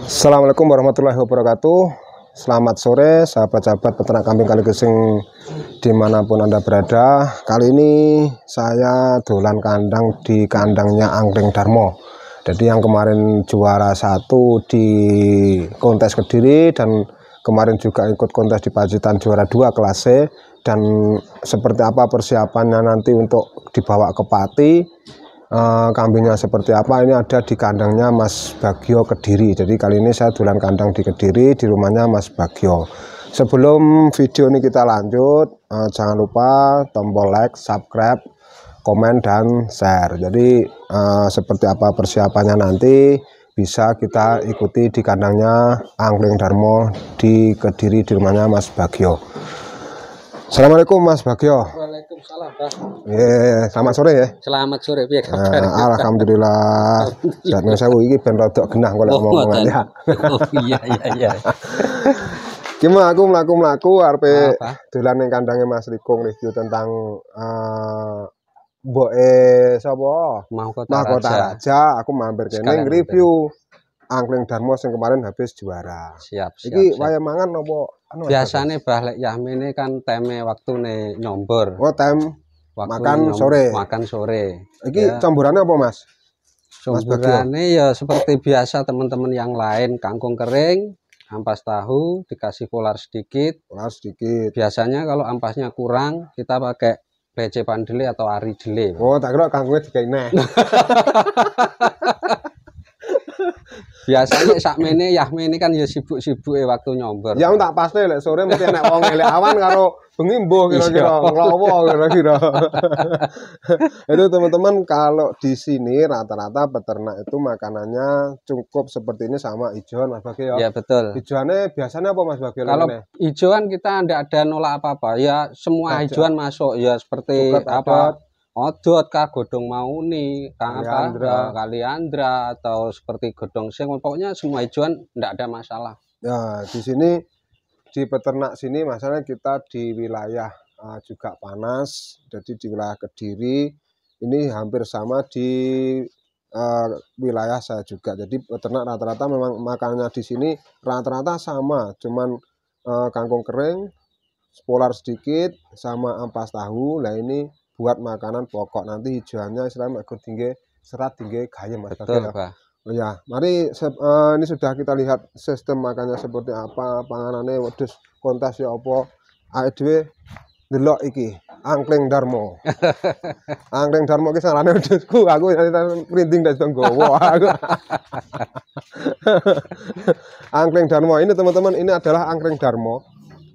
Assalamualaikum warahmatullahi wabarakatuh. Selamat sore sahabat-sahabat peternak kambing Kaligesing dimanapun Anda berada. Kali ini saya dolan kandang di kandangnya Angkring Darmo. Jadi yang kemarin juara 1 di kontes Kediri dan kemarin juga ikut kontes di Pacitan juara 2 kelas C. Dan seperti apa persiapannya nanti untuk dibawa ke Pati, kambingnya seperti apa, ini ada di kandangnya Mas Bagio Kediri. Jadi kali ini saya dolan kandang di Kediri di rumahnya Mas Bagio. Sebelum video ini kita lanjut, jangan lupa tombol like, subscribe, komen, dan share. Jadi seperti apa persiapannya nanti bisa kita ikuti di kandangnya Angkring Darmo di Kediri di rumahnya Mas Bagio. Assalamualaikum Mas Bagio. Waalaikumsalam, Pak. Selamat sore ya. Selamat sore, piye kabar? Alhamdulillah. Jane sewu iki ben rodok genah kok ngomong ya. Oh iya. Gimana aku mlaku-mlaku arepe dolan ning kandange Mas Likung review tentang mboke sapa? Mahkota Raja. Aku mampir kene review Angkring Darmo sing kemarin habis juara. Siap. Iki waya mangan apa anu? Biasane Bahlek Yahmine kan teme waktune nyombor. Oh, tem makan sore. Makan sore. Iki campurannya apa, Mas? Campurannya ya seperti biasa teman-teman yang lain, kangkung kering, ampas tahu, dikasih polar sedikit. Biasanya kalau ampasnya kurang, kita pakai PC pandele atau ari dele. Oh, tak kira kangkungnya digawe neh. Biasanya sakmene Yahmine kan ya sibuk-sibuk waktu nyombor. Ya tak pasti lek sore mesti nek wong elek awan karo bengi mbuh kira-kira nglowo kira-kira. Itu teman-teman, kalau di sini rata-rata peternak itu makanannya cukup seperti ini sama hijauan Mas Bagio ya. Ya betul. Hijauannya biasanya apa Mas Bagio? Kalau hijauan kita tidak ada nolak apa-apa. Ya semua hijauan masuk ya seperti Suket, apa? Odot kah, godong mauni, kaliandra atau seperti godong sing, pokoknya semua hijauan tidak ada masalah. Ya di sini di peternak sini masalahnya kita di wilayah juga panas, jadi di wilayah Kediri ini hampir sama di wilayah saya juga. Jadi peternak rata-rata memang makanannya di sini rata-rata sama, cuman kangkung kering, polar sedikit, sama ampas tahu. Nah ini buat makanan pokok, nanti hijauannya istilahnya agar tinggi serat, tinggi gayem Mas. Betul, Pak. Oh ya, mari ini sudah kita lihat sistem makannya seperti apa, panganannya wedhus kontes ya apa. Ae delok iki Angkring Darmo. Angkring Darmo ki salane wedhusku, aku printing dan nggowo aku. Angkring Darmo ini teman-teman, ini adalah Angkring Darmo.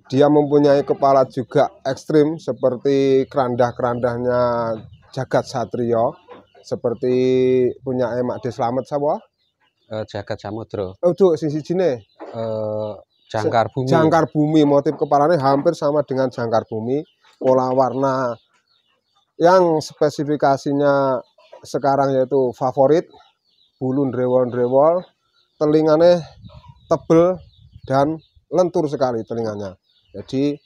Dia mempunyai kepala juga ekstrim seperti kerandah-kerandahnya Jagat Satrio, seperti punya Mak De Slamet sapa? Jagat Samudra. Oh, Duk, sisi jine. Jangkar Bumi. Jangkar Bumi, motif kepalanya hampir sama dengan Jangkar Bumi. Pola warna yang spesifikasinya sekarang yaitu favorit, bulu drewol-drewol, telinganya tebel dan lentur sekali telinganya. Jadi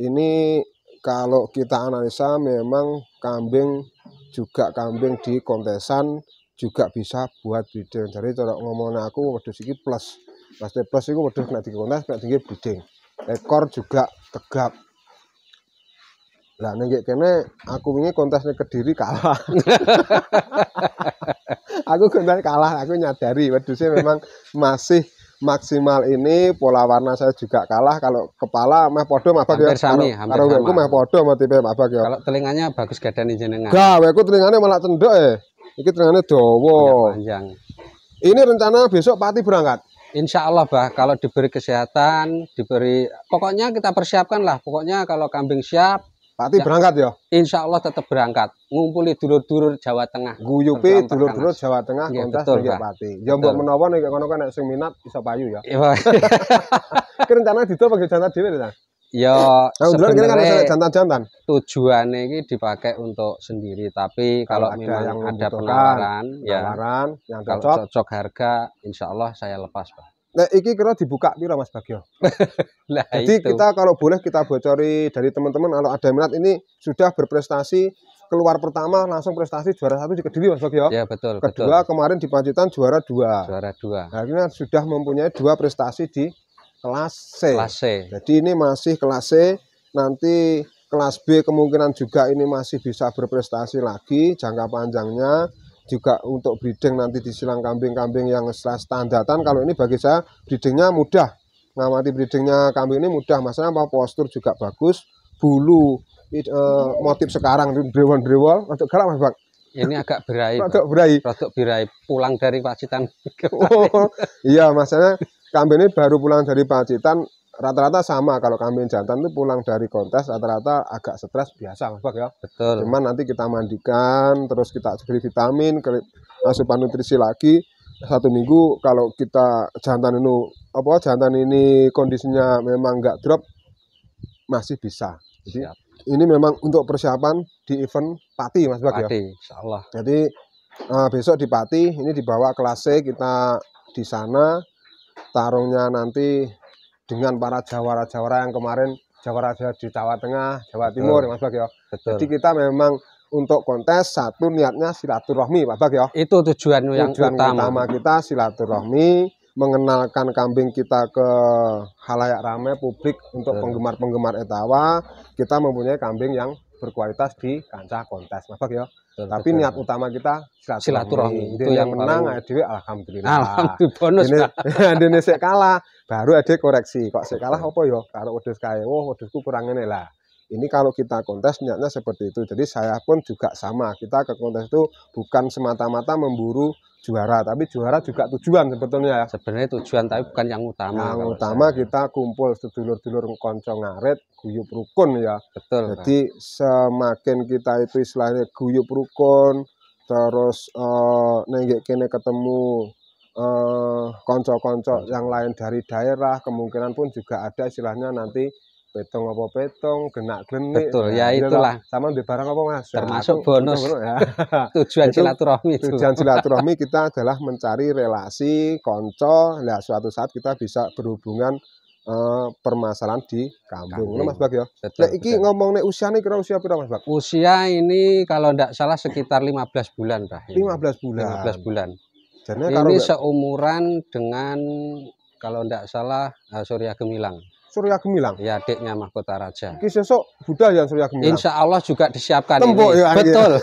ini kalau kita analisa memang kambing di kontesan juga bisa buat breeding. Jadi kalau ngomongnya aku wedhus iki plus. Pasti plus itu wedhus nek di kontes nek tinggi breeding. Ekor juga tegap. Lah ning kene aku wingi kontesnya Kediri kalah. Aku kontes kalah, aku nyadari wedhusnya memang masih maksimal ini, pola warna saya juga kalah. Kalau kepala meh podo mah Bagio. Karo weku meh podo sama tipe Pak Bagio. Kalau telinganya bagus gadane jenengan. Gak, weku telingane malah cendek Iki telingane dawa. Panjang. Ini rencana besok Pati berangkat. Insya Allah bah, kalau diberi kesehatan, pokoknya kita persiapkan lah. Pokoknya kalau kambing siap, Pati berangkat ya? Insya Allah tetap berangkat. Ngumpuli dulur-dulur Jawa Tengah. Guyupi dulur-dulur Jawa Tengah kontes ning Pati. Ya mbok menawa nek kono kan nek sing minat bisa payu ya. Ki rencana didol pakai jantan dhewe ta? Ya sebenarnya jantan-jantan. Tujuannya ini dipakai untuk sendiri, tapi kalau memang yang ada penawaran yang cocok harga, insya Allah saya lepas Pak. Nah, iki kira dibuka piro Mas Bagio? Nah, jadi kita kalau boleh kita bocori dari teman-teman, kalau ada minat ini sudah berprestasi keluar pertama langsung prestasi juara 1 di Kediri Mas Bag ya. Ya betul. Kedua kemarin di Pacitan juara 2. Juara 2. Nah, ini sudah mempunyai 2 prestasi di kelas C. Kelas C. Jadi ini masih kelas C. Nanti kelas B kemungkinan juga ini masih bisa berprestasi lagi jangka panjangnya. Juga untuk breeding nanti di silang kambing-kambing yang standartan. Kalau ini bagi saya breedingnya mudah. Ngamati breedingnya kambing ini mudah. Masalah apa, postur juga bagus, bulu motif sekarang brewol untuk galak Mas Bag. Ini agak berai. Rodok berai. Pulang dari Pacitan. Oh, iya, masalahnya kambing ini baru pulang dari Pacitan. Rata-rata sama kalau kambing jantan itu pulang dari kontes rata-rata agak stres biasa Mas Bag ya. Betul. Cuman nanti kita mandikan, terus kita beri vitamin, asupan nutrisi lagi. 1 minggu kalau kita jantan ini kondisinya memang nggak drop masih bisa. Jadi ini memang untuk persiapan di event Pati Mas Bag ya. Pati, insyaallah. Jadi besok di Pati ini dibawa kelas C, kita di sana tarungnya nanti dengan para jawara-jawara yang kemarin jawara di Jawa Tengah, Jawa Timur Mas Bag ya. Betul. Jadi kita memang untuk kontes satu niatnya silaturahmi Pak Bag ya. Itu tujuan yang utama kita silaturahmi, mengenalkan kambing kita ke halayak ramai publik untuk penggemar-penggemar etawa. Kita mempunyai kambing yang berkualitas di kancah kontes Mas Bag ya. Tapi niat utama kita silaturahmi. Itu yang menang paling... alhamdulillah. Alhamdulillah bonus. Dene sik kalah baru ada koreksi. Kok sik kalah apa ya? Karo wedhus kae. Oh, wedhusku kurang ngene lah. Ini kalau kita kontes niatnya seperti itu. Jadi saya pun juga sama. Kita ke kontes itu bukan semata-mata memburu juara, tapi juara juga tujuan sebetulnya ya. Sebenarnya tujuan tapi bukan yang utama. Yang utama kita kumpul sedulur-dulur konco ngarit, guyup rukun ya. Betul. Jadi semakin kita itu istilahnya guyup rukun, terus nenggek kene ketemu konco-konco yang lain dari daerah, kemungkinan pun juga ada istilahnya nanti petong apa petong, genak glenik. Betul, ya itulah. Sama di barang apa Mas? Termasuk bonus. Ya. Tujuan silaturahmi itu. Tujuan silaturahmi kita adalah mencari relasi konco. Nah, suatu saat kita bisa berhubungan permasalahan di kampung. Mas Bag ya. Nah, iki ngomong nih usia nih kira usia berapa Mas Bag? Usia ini kalau tidak salah sekitar 15 bulan, Pak. 15 bulan. 15 bulan. Jadi ini seumuran dengan kalau tidak salah Surya Gemilang. Surya Gemilang? Ya, adiknya Mahkota Raja. Ki sesuk Buddha ya Surya Gemilang? Insya Allah juga disiapkan Tembok, ini. Ya, betul.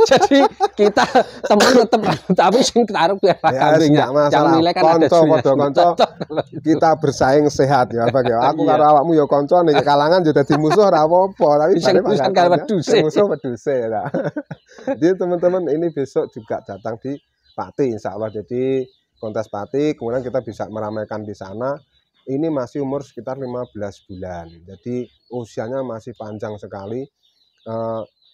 Jadi kita teman tetap tapi sing taruh biar kambingnya. Yang nilai kan konco, kita bersaing sehat ya Bag ya. Aku karo awakmu ya konco nih kalangan jadi dadi musuh ora apa-apa, tapi bisa karo wedhuse. Musuh wedhuse ya. Jadi teman-teman ini besok juga datang di Pati insya Allah. Jadi kontes Pati, kemudian kita bisa meramaikan di sana. Ini masih umur sekitar 15 bulan. Jadi usianya masih panjang sekali.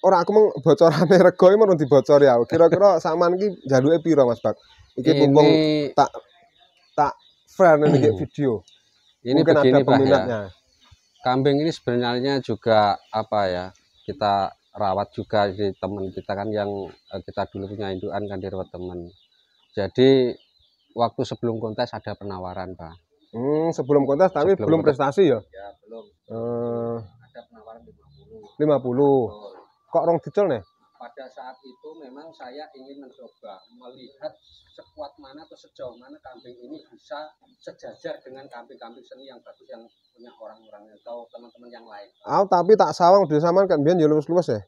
Orang aku mau bocorane rego iki mau dibocor ya. Kira-kira saman iki jaluke piro Mas Bag? Iki mumpung tak friend iki video. Ini mungkin begini, ada peminatnya. Pak, ya. Kambing ini sebenarnya juga apa ya? Kita rawat juga di teman kita kan yang kita dulu punya indukan kan dirawat teman. Jadi waktu sebelum kontes ada penawaran, Pak. Sebelum kontes tapi belum prestasi ya? Ya, belum. Ada penawaran 50. 50. Kok rong dicel nih? Pada saat itu memang saya ingin mencoba melihat sekuat mana atau sejauh mana kambing ini bisa sejajar dengan kambing-kambing seni yang bagus yang punya orang-orang atau teman-teman yang lain. Tapi tak sawang di saman kan biyen yo lulus-lulus ya.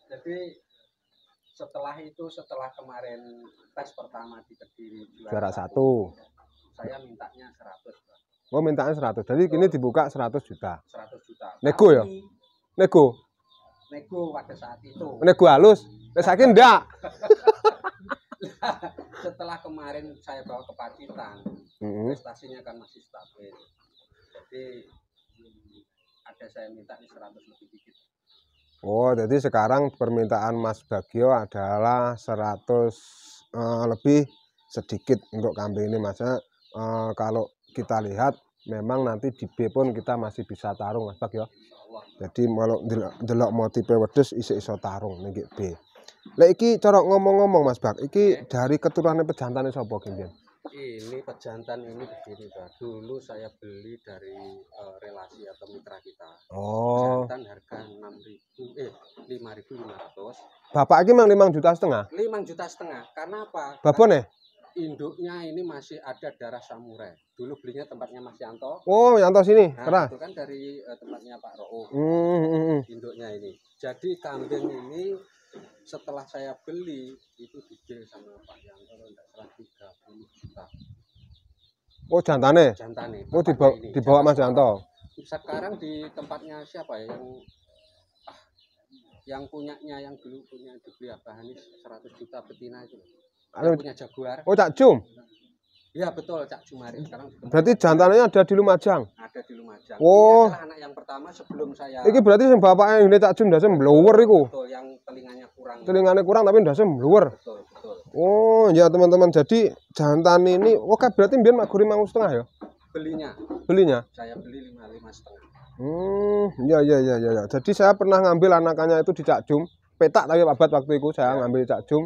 Jadi setelah kemarin tes pertama di Kediri juara 1. Saya mintanya 100, Pak. Oh, mintanya 100. Jadi kini dibuka 100 juta. 100 juta. Nego ya? Nego pada saat itu. Nego halus. Saiki ndak. Setelah kemarin saya bawa ke Pacitan, prestasinya kan masih stabil. Jadi ada saya minta di 100 lebih dikit. Oh, jadi sekarang permintaan Mas Bagio adalah 100 lebih sedikit untuk kambing ini Mas. Kalau kita lihat memang nanti di B pun kita masih bisa tarung Mas Bagio. Jadi kalau delok motife wedhus iso tarung ning B. Lah iki cara ngomong-ngomong Mas Bag, iki dari keturunane pejantane sapa ki mbiyen? Ini pejantan ini begini Pak. Dulu saya beli dari relasi atau mitra kita. Oh. Jantan harga 5.500. Bapak ini memang 5,5 juta. 5,5 juta. Karena apa? Babon ya? Induknya ini masih ada darah samurai. Dulu belinya tempatnya Mas Yanto. Oh, Yanto sini. Nah, itu kan dari tempatnya Pak Ro'uf. Induknya ini. Jadi kambing ini setelah saya beli itu dijual sama Pak Yanto tidak salah 30 juta. Oh, jantane. Jantane. Oh, dibawa Mas Yanto. Sekarang di tempatnya siapa ya yang punyanya, yang dulu punya dibeli Abah Hanis 100 juta betina itu. Yang punya Jaguar. Oh, Cak Jum. Iya betul, Cak Jumari. Sekarang berarti jantananya ada di Lumajang. Ada di Lumajang. Oh. Ini adalah anak yang pertama sebelum saya. Iki berarti sing bapaknya ini Cak Jum ndase mbluwer iku. Betul, yang telinganya kurang. Telinganya kurang tapi ndase mbluwer. Betul, betul. Oh, ya teman-teman. Jadi jantan ini oke berarti mbiyen mak guri 5,5 ya? Belinya. Saya beli 5,5. Ya. Jadi saya pernah ngambil anakannya itu di Cak Jum, petak tapi Pak Bat waktu itu saya ngambil di Cak Jum,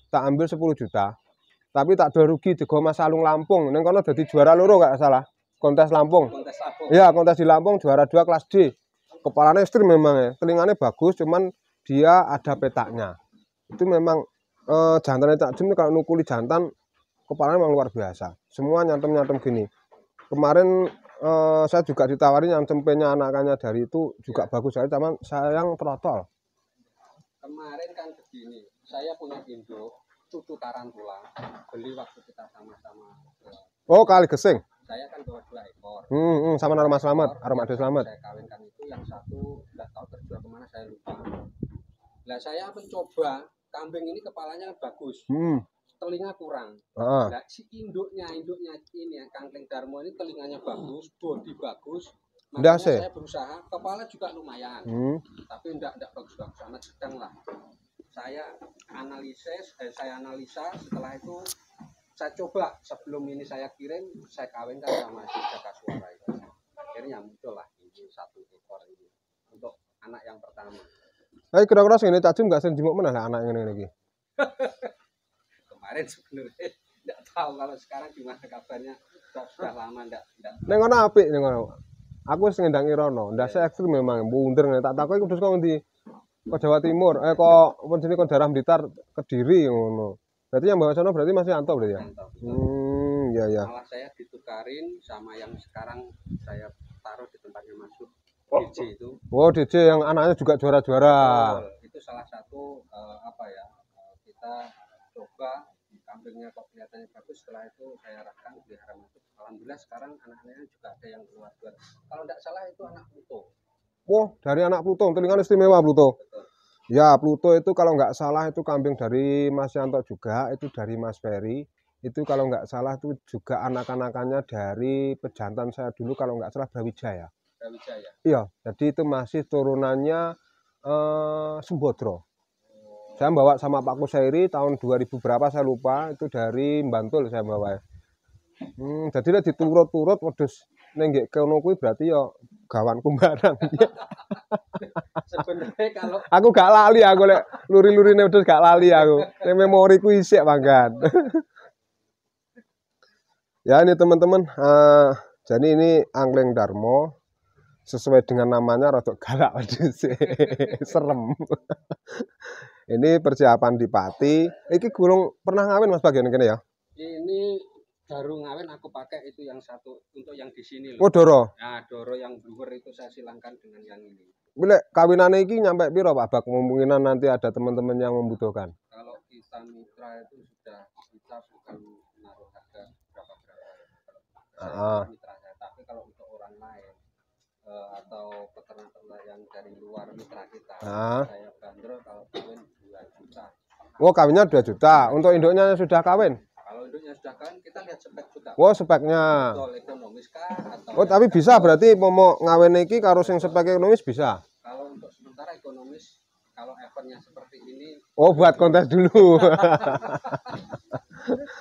tak ambil 10 juta. Tapi tak ada rugi di Mas Salung Lampung. Neng kono dadi juara loro gak salah. Kontes Lampung. Iya, kontes di Lampung juara 2 kelas D. Kepalanya ekstrim memang ya. Telinganya bagus, cuman dia ada petaknya. Itu memang jantannya Cak Jum kalau nukuli jantan kepalanya memang luar biasa. Semua nyantem-nyantem gini. Kemarin saya juga ditawarin yang cempenya anakannya dari itu juga bagus sekali, cuman sayang protol. Kemarin kan begini, saya punya induk cucu tarantula, beli waktu kita sama-sama. Oh, kali gesing. Saya kan bawa 2 ekor. Sama Aroma Slamet, Aroma Ade Slamet. Saya kawinkan itu yang satu nggak tahu terjual kemana saya lupa. Nah saya mencoba kambing ini kepalanya bagus. Telinga kurang. Nah, si induknya ini Kangkling Darmo ini telinganya bagus, bodi bagus. Makanya saya berusaha, kepala juga lumayan. Tapi enggak bagus-bagus amat, sedang lah. Saya analisa, setelah itu saya coba sebelum ini saya kirim, saya kawinkan sama si Jaka Suara itu. Akhirnya muncul lah ini 1 ekor ini untuk anak yang pertama. Kira-kira segini Cak Jum nggak sering jemuk mana lah anak ini lagi? Kemarin sebenarnya tidak tahu kalau sekarang gimana kabarnya, sudah lama tidak. Neng ono apik neng ono. Aku wis ngendangi rono, ndase ekstrim memang bunder tak takoki kudus kok ndi? Kok Jawa Timur, kok jenenge kok daerah Blitar, Kediri ngono. Berarti yang bawa sono berarti masih Anto berarti ya? Iya. Malah saya ditukarin sama yang sekarang saya taruh di tempatnya Masuk. DJ itu. Oh, DJ yang anaknya juga juara-juara. Itu salah satu kita coba kambingnya kok kelihatannya bagus, setelah itu saya arahkan pelihara Masuk. Alhamdulillah sekarang anak-anaknya juga ada yang keluar. Kalau tidak salah itu anak Pluto. Oh, dari anak Pluto, telinganya istimewa Pluto. Betul. Ya, Pluto itu kalau nggak salah itu kambing dari Mas Yanto juga, itu dari Mas Ferry. Itu kalau nggak salah itu juga anak-anakannya dari pejantan saya dulu kalau nggak salah Brawijaya. Brawijaya. Iya, jadi itu masih turunannya Sumbodro. Saya bawa sama Pak Kusairi tahun 2000 berapa saya lupa, itu dari Bantul saya bawa. Jadi diturut-turut wedhus ning nggih kono kuwi berarti ya gawanku barang. Sebenarnya kalau aku gak lali aku lek luri-lurine wedhus gak lali aku. Ning memoriku isik mangkat. Ya ini teman-teman, jadi ini Angkleng Darmo sesuai dengan namanya rodok galak wedhus. Serem. Ini persiapan di Pati. Iki gurung pernah ngawin Mas bagian kene ya? Ini baru ngawin aku pakai itu yang satu untuk yang di sini loh. Oh, Doro. Nah, Doro yang bluer itu saya silangkan dengan yang ini. Lek kawinane iki nyampe piro Pak Bak? Kemungkinan nanti ada teman-teman yang membutuhkan. Kalau kita mitra itu sudah kita bukan menaruh harga berapa. Mitra saya. Tapi kalau untuk orang lain atau peternak-peternak yang dari luar mitra kita, saya bandrol kalau kawin 2 juta. Oh, kawinnya 2 juta. Untuk induknya sudah kawin? Kalau induknya sudah kawin, kita lihat spek juga. Oh, speknya. Betul, ekonomis kah atau oh, tapi bisa berarti mau ngawin iki karo sing spek ekonomis bisa. Kalau untuk sementara ekonomis, kalau eventnya seperti ini. Oh, buat kontes dulu.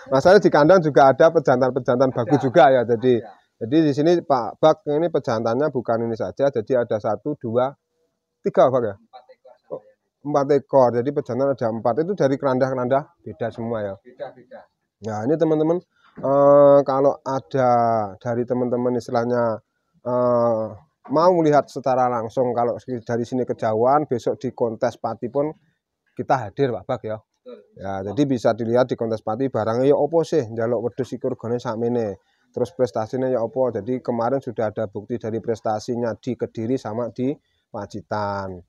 Masalahnya di kandang juga ada pejantan-pejantan bagus juga ya. Jadi di sini Pak Bak ini pejantannya bukan ini saja. Jadi ada 1, 2, 3 Bak ya? 4 ekor. Jadi pejantan ada 4. Itu dari kerandah-kerandah beda semua ya. Beda-beda. Nah ini teman-teman kalau ada dari teman-teman istilahnya mau melihat secara langsung, kalau dari sini kejauhan besok di kontes pati pun kita hadir Pak Bak ya. Ya, jadi bisa dilihat di kontes pati barangnya ya opo sih njaluk wedhus iki regane sakmene. Terus prestasinya ya opo. Jadi kemarin sudah ada bukti dari prestasinya di Kediri sama di Pacitan.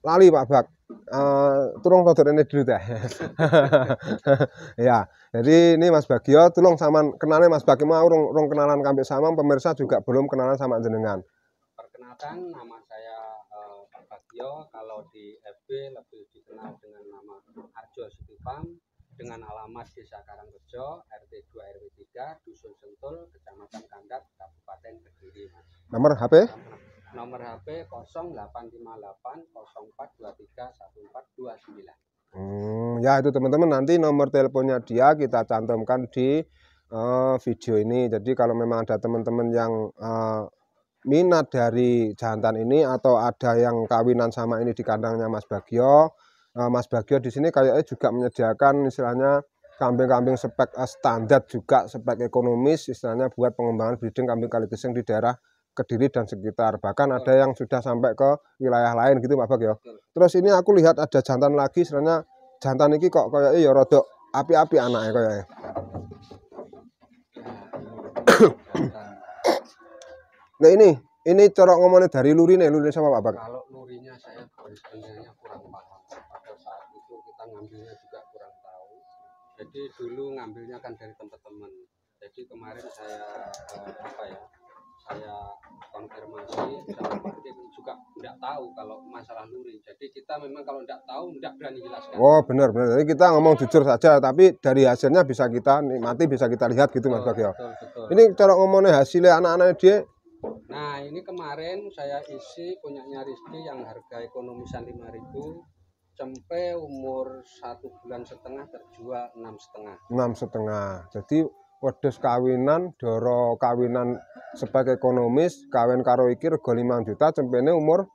Lali Pak Bak. Tolong rodok rene dulu teh. Ya, jadi ini Mas Bagio, tolong sama kenalnya Mas Bagio mau rong kenalan kambing sama pemirsa juga belum kenalan sama jenengan. Perkenalkan, nama saya Pak Bagio. Kalau di FB lebih dikenal dengan nama Arjo Sitipam, dengan alamat Desa Karangrejo, RT 2 RW 3, Dusun Sentul, Kecamatan Kandat, Kabupaten Kediri. Nomor HP? Nomor HP 0858 0423 1429. Ya itu teman-teman, nanti nomor teleponnya dia kita cantumkan di video ini. Jadi kalau memang ada teman-teman yang minat dari jantan ini atau ada yang kawinan sama ini di kandangnya Mas Bagio, Mas Bagio di sini kayaknya juga menyediakan istilahnya kambing-kambing spek standar juga, spek ekonomis istilahnya buat pengembangan breeding kambing kaligesing di daerah Kediri dan sekitar. Bahkan ada yang sudah sampai ke wilayah lain gitu Pak Bagio. Terus ini aku lihat ada jantan lagi, istilahnya jantan ini kok kayaknya ya rodok api-api anaknya kayaknya. Nah ini corok ngomongnya dari lurine sama Pak Bak. Kalau lurinya saya sebenarnya kurang paham. Pada saat itu kita ngambilnya juga kurang tahu. Jadi dulu ngambilnya kan dari teman-teman. Jadi kemarin saya saya konfirmasi sama Pak Dik juga tidak tahu kalau masalah luri. Jadi kita memang kalau tidak tahu tidak berani jelaskan. Oh benar. Jadi kita ngomong jujur saja, tapi dari hasilnya bisa kita nikmati, bisa kita lihat gitu Mas Bagio. Ini corok ngomongnya hasilnya anak-anaknya dia. Nah ini kemarin saya isi punyanya Rizky yang harga ekonomisan 5.000, sampai umur 1,5 bulan terjual 6,5. 6,5. Jadi wedhus kawinan, doro kawinan spek ekonomis, kawin karo iki rego 5 juta, cempene umur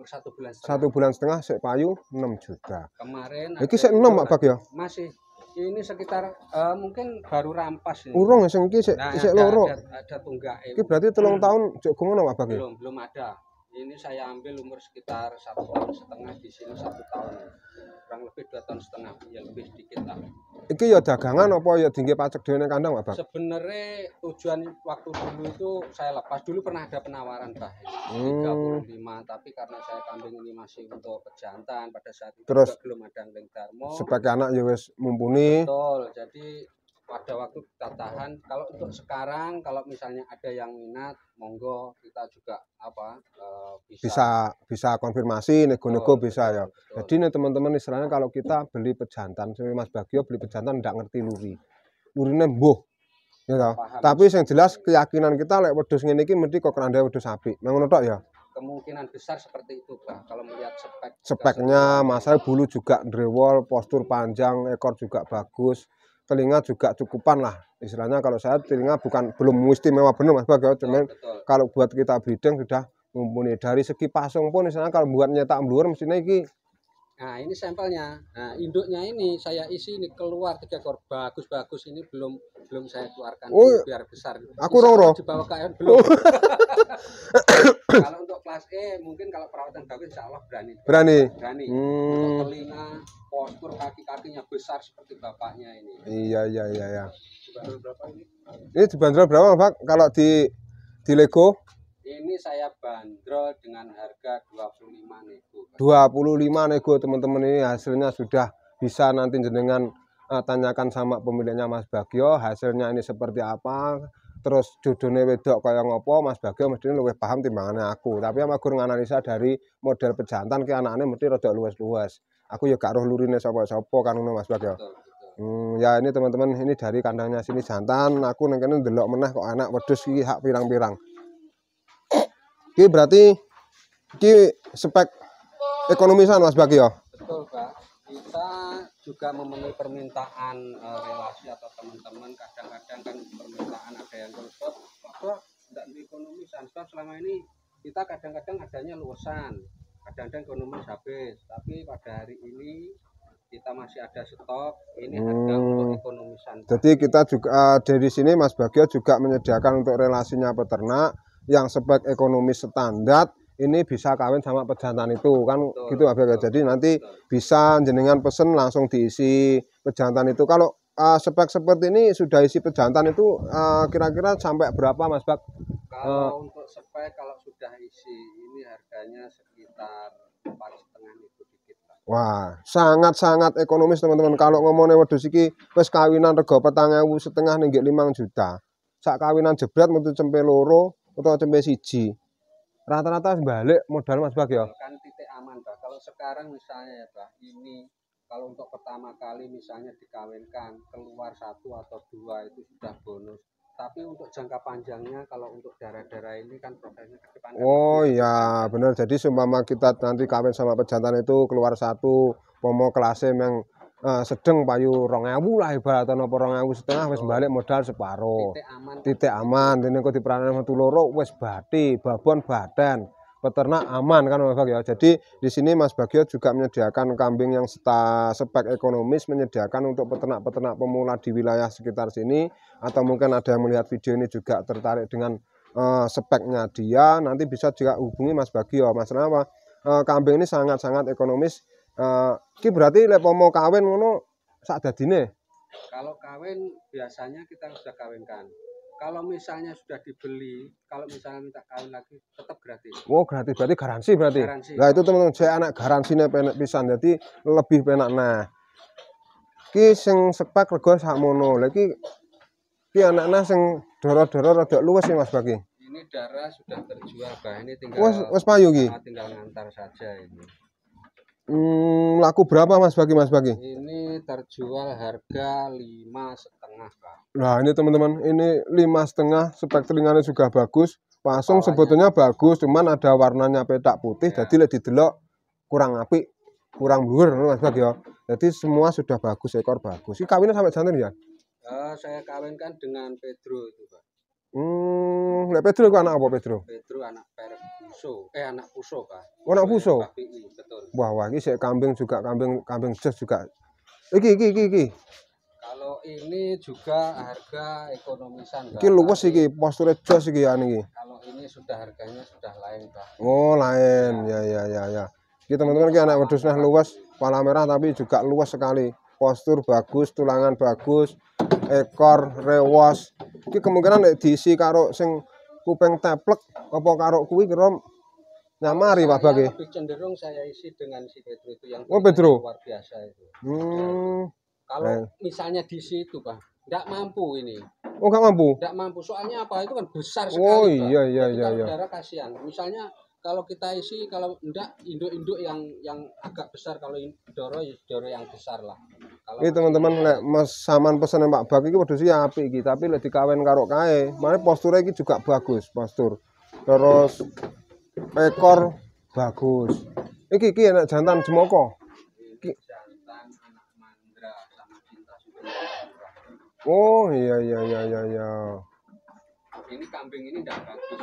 1,5 bulan sek payu 6 juta. Kemarin iki sek 6 Pak Bak ya? Masih. Ini sekitar mungkin baru rampas ini. Urung sing iki sik loro. Ada tunggake. Iki berarti 3 tahun jek ngono Pak Bak ya? Belum ada. Ini saya ambil umur sekitar 1,5 tahun, di sini 1 tahun. Kurang lebih 2,5 tahun, ya lebih sedikit lah. Iki ya dagangan apa ya dingge pacek dhewe nang kandang Pak Bak? Sebenarnya tujuan waktu dulu itu saya lepas dulu pernah ada penawaran Pak 35, tapi karena saya kambing ini masih untuk pejantan pada saat itu terus juga belum ada Leng Darmo. Spek anak ya wis mumpuni. Betul. Jadi pada waktu kita tahan. Kalau untuk sekarang kalau misalnya ada yang minat monggo, kita juga bisa konfirmasi nego-nego bisa ya. Betul. Jadi nih teman-teman istilahnya kalau kita beli pejantan, seperti Mas Bagio beli pejantan ndak ngerti lurine mbuh ya toh. Tapi yang jelas keyakinan kita lek wedhus ngene iki mesti kok keranda wedhus apik. Ngono tok ya. Kemungkinan besar seperti itu Pak, kalau melihat speknya, masalah bulu juga drewol, postur panjang, ekor juga bagus, telinga juga cukupan lah istilahnya. Kalau saya telinga belum istimewa benar Mas Bagio, cuman kalau buat kita breeding sudah mumpuni. Dari segi pasung pun istilahnya kalau buat nyetak blur mestinya iki. Nah ini sampelnya. Nah induknya ini saya isi ini keluar 3 ekor bagus ini belum saya keluarkan biar besar. Aku roro. Dibawa ke air belum. Kalau untuk kelas E mungkin kalau perawatan bagus insya Allah berani. Untuk telinga, postur kaki-kakinya besar seperti bapaknya ini. Iya. Dibanderol berapa ini? Ini dibanderol berapa Pak? Kalau di Lego? Ini saya bandrol dengan harga 25 nego. 25 nego teman-teman, ini hasilnya sudah bisa nanti jenengan tanyakan sama pemiliknya Mas Bagio, hasilnya ini seperti apa. Terus judone wedok kaya ngopo, Mas Bagio mesti luwih paham timbangannya aku. Tapi aku nganalisa dari model pejantan ki anakane mesti rada luwes-luwes. Aku ya gak roh lurine sapa-sapa kan ngono Mas Bagio. Ya ini teman-teman, ini dari kandangnya sini jantan, aku nang kene ndelok meneh kok anak wedhus iki hak pirang-pirang. Iki berarti iki spek ekonomisan Mas Bagio. Betul Pak. Kita juga memenuhi permintaan relasi atau teman-teman. Kadang-kadang kan permintaan ada yang telepon, Pak tidak ekonomisan. Sebab selama ini kita kadang-kadang adanya luasan, kadang-kadang ekonomis habis. Tapi pada hari ini kita masih ada stok. Ini harga untuk ekonomisan. Jadi kita juga dari sini Mas Bagio juga menyediakan untuk relasinya peternak yang spek ekonomis standar ini bisa kawin sama pejantan itu kan, betul, gitu Mas Bagio. Jadi nanti bisa jenengan pesen langsung diisi pejantan itu. Kalau spek seperti ini sudah isi pejantan itu kira-kira sampai berapa Mas Bag? Kalau untuk spek kalau sudah isi ini harganya sekitar 4,5 itu dikit, Pak. Wah, sangat-sangat ekonomis teman-teman. Kalau ngomongnya wedhus iki wis kawinan rega 4.500 ning 5 juta. Sak kawinan jebret metu cempe loro utawa cempe siji. Rata-rata balik modal Mas Bag ya. Kan titik aman, Pak. Kalau sekarang misalnya ya, Pak, ini kalau untuk pertama kali misalnya dikawinkan keluar 1 atau 2 itu sudah bonus. Tapi untuk jangka panjangnya kalau untuk darah-darah ini kan prosesnya ke depan. Oh iya, benar. Jadi seumpama kita nanti kawin sama pejantan itu keluar 1, pomo kelasnya yang sedeng payu 2.000 lah ibaratnya napa 2.500 wis balik modal separo. Titik aman. Dene kok diperanan metu loro wis bati, babon badan. Peternak aman kan Mas Bagio ya. Jadi di sini Mas Bagio juga menyediakan kambing yang spek ekonomis, menyediakan untuk peternak-peternak pemula di wilayah sekitar sini, atau mungkin ada yang melihat video ini juga tertarik dengan speknya dia, nanti bisa juga hubungi Mas Bagio. Masalah apa? Kambing ini sangat-sangat ekonomis. Ki berarti lek mau kawin ngono sak dadine. Kalau kawin biasanya kita sudah kawinkan. Kalau misalnya sudah dibeli, kalau misalnya minta kawin lagi tetap gratis. Oh, gratis berarti garansi berarti. Nah, itu teman-teman saya anak garansinya penak pisan, jadi lebih penak. Nah, ki sing spek rego sakmono. Lah ki anak-anak sing doro-doro rada luwes sih Mas Bagi. Ini darah sudah terjual, Bah. Ini tinggal wes payu ki. Tinggal ngantar saja ini. Laku berapa Mas Bagi? Ini terjual harga 5,5, Pak. Nah ini teman-teman, ini 5,5, spek telinganya juga bagus, pasung sebetulnya bagus, cuman ada warnanya petak putih, ya. Jadi lihat didelok kurang apik, kurang bluer Mas Bagio. Jadi semua sudah bagus, ekor bagus. Ini kawinnya sampai jantan ya? Saya kawinkan dengan Pedro itu, Pak. Pedro itu anak apa Pedro? Pedro anak Puso, anak Puso, Pak. Oh, anak Puso? Betul. Wah, ini saya kambing juga, kambing jas juga. Iki. Kalau ini juga harga ekonomisan, Pak. Iki luwes iki, posture jos iki ya niki. Kalau ini sudah harganya sudah lain, Pak. Oh, lain. Ya. Iki teman-teman iki anak wedhusnya luwes, kepala merah tapi juga luwes sekali. Postur bagus, tulangan bagus, ekor rewas. Iki kemungkinan nek diisi karo sing kuping teplek apa karo kuwi kira nyamari Pak Bagi. Lebih cenderung saya isi dengan si Pedro itu yang Pedro luar biasa itu. Kalau misalnya di situ, Pak, enggak mampu ini. Oh, enggak mampu? Enggak mampu. Soalnya apa? Itu kan besar sekali, Oh, Pak. iya. Darah kasihan. Misalnya kalau kita isi, kalau enggak induk-induk yang agak besar, kalau doro yang besar lah. Ini teman-teman lek saman pesen Pak Bagi iki wedhus ya apik iki, tapi lek dikawin karo kae, mane posture iki juga bagus, postur. Terus ekor bagus. Iki enak jantan jemoko. Jantan anak mandra sama cinta sudah. Oh, iya. Ini kambing ini enggak bagus,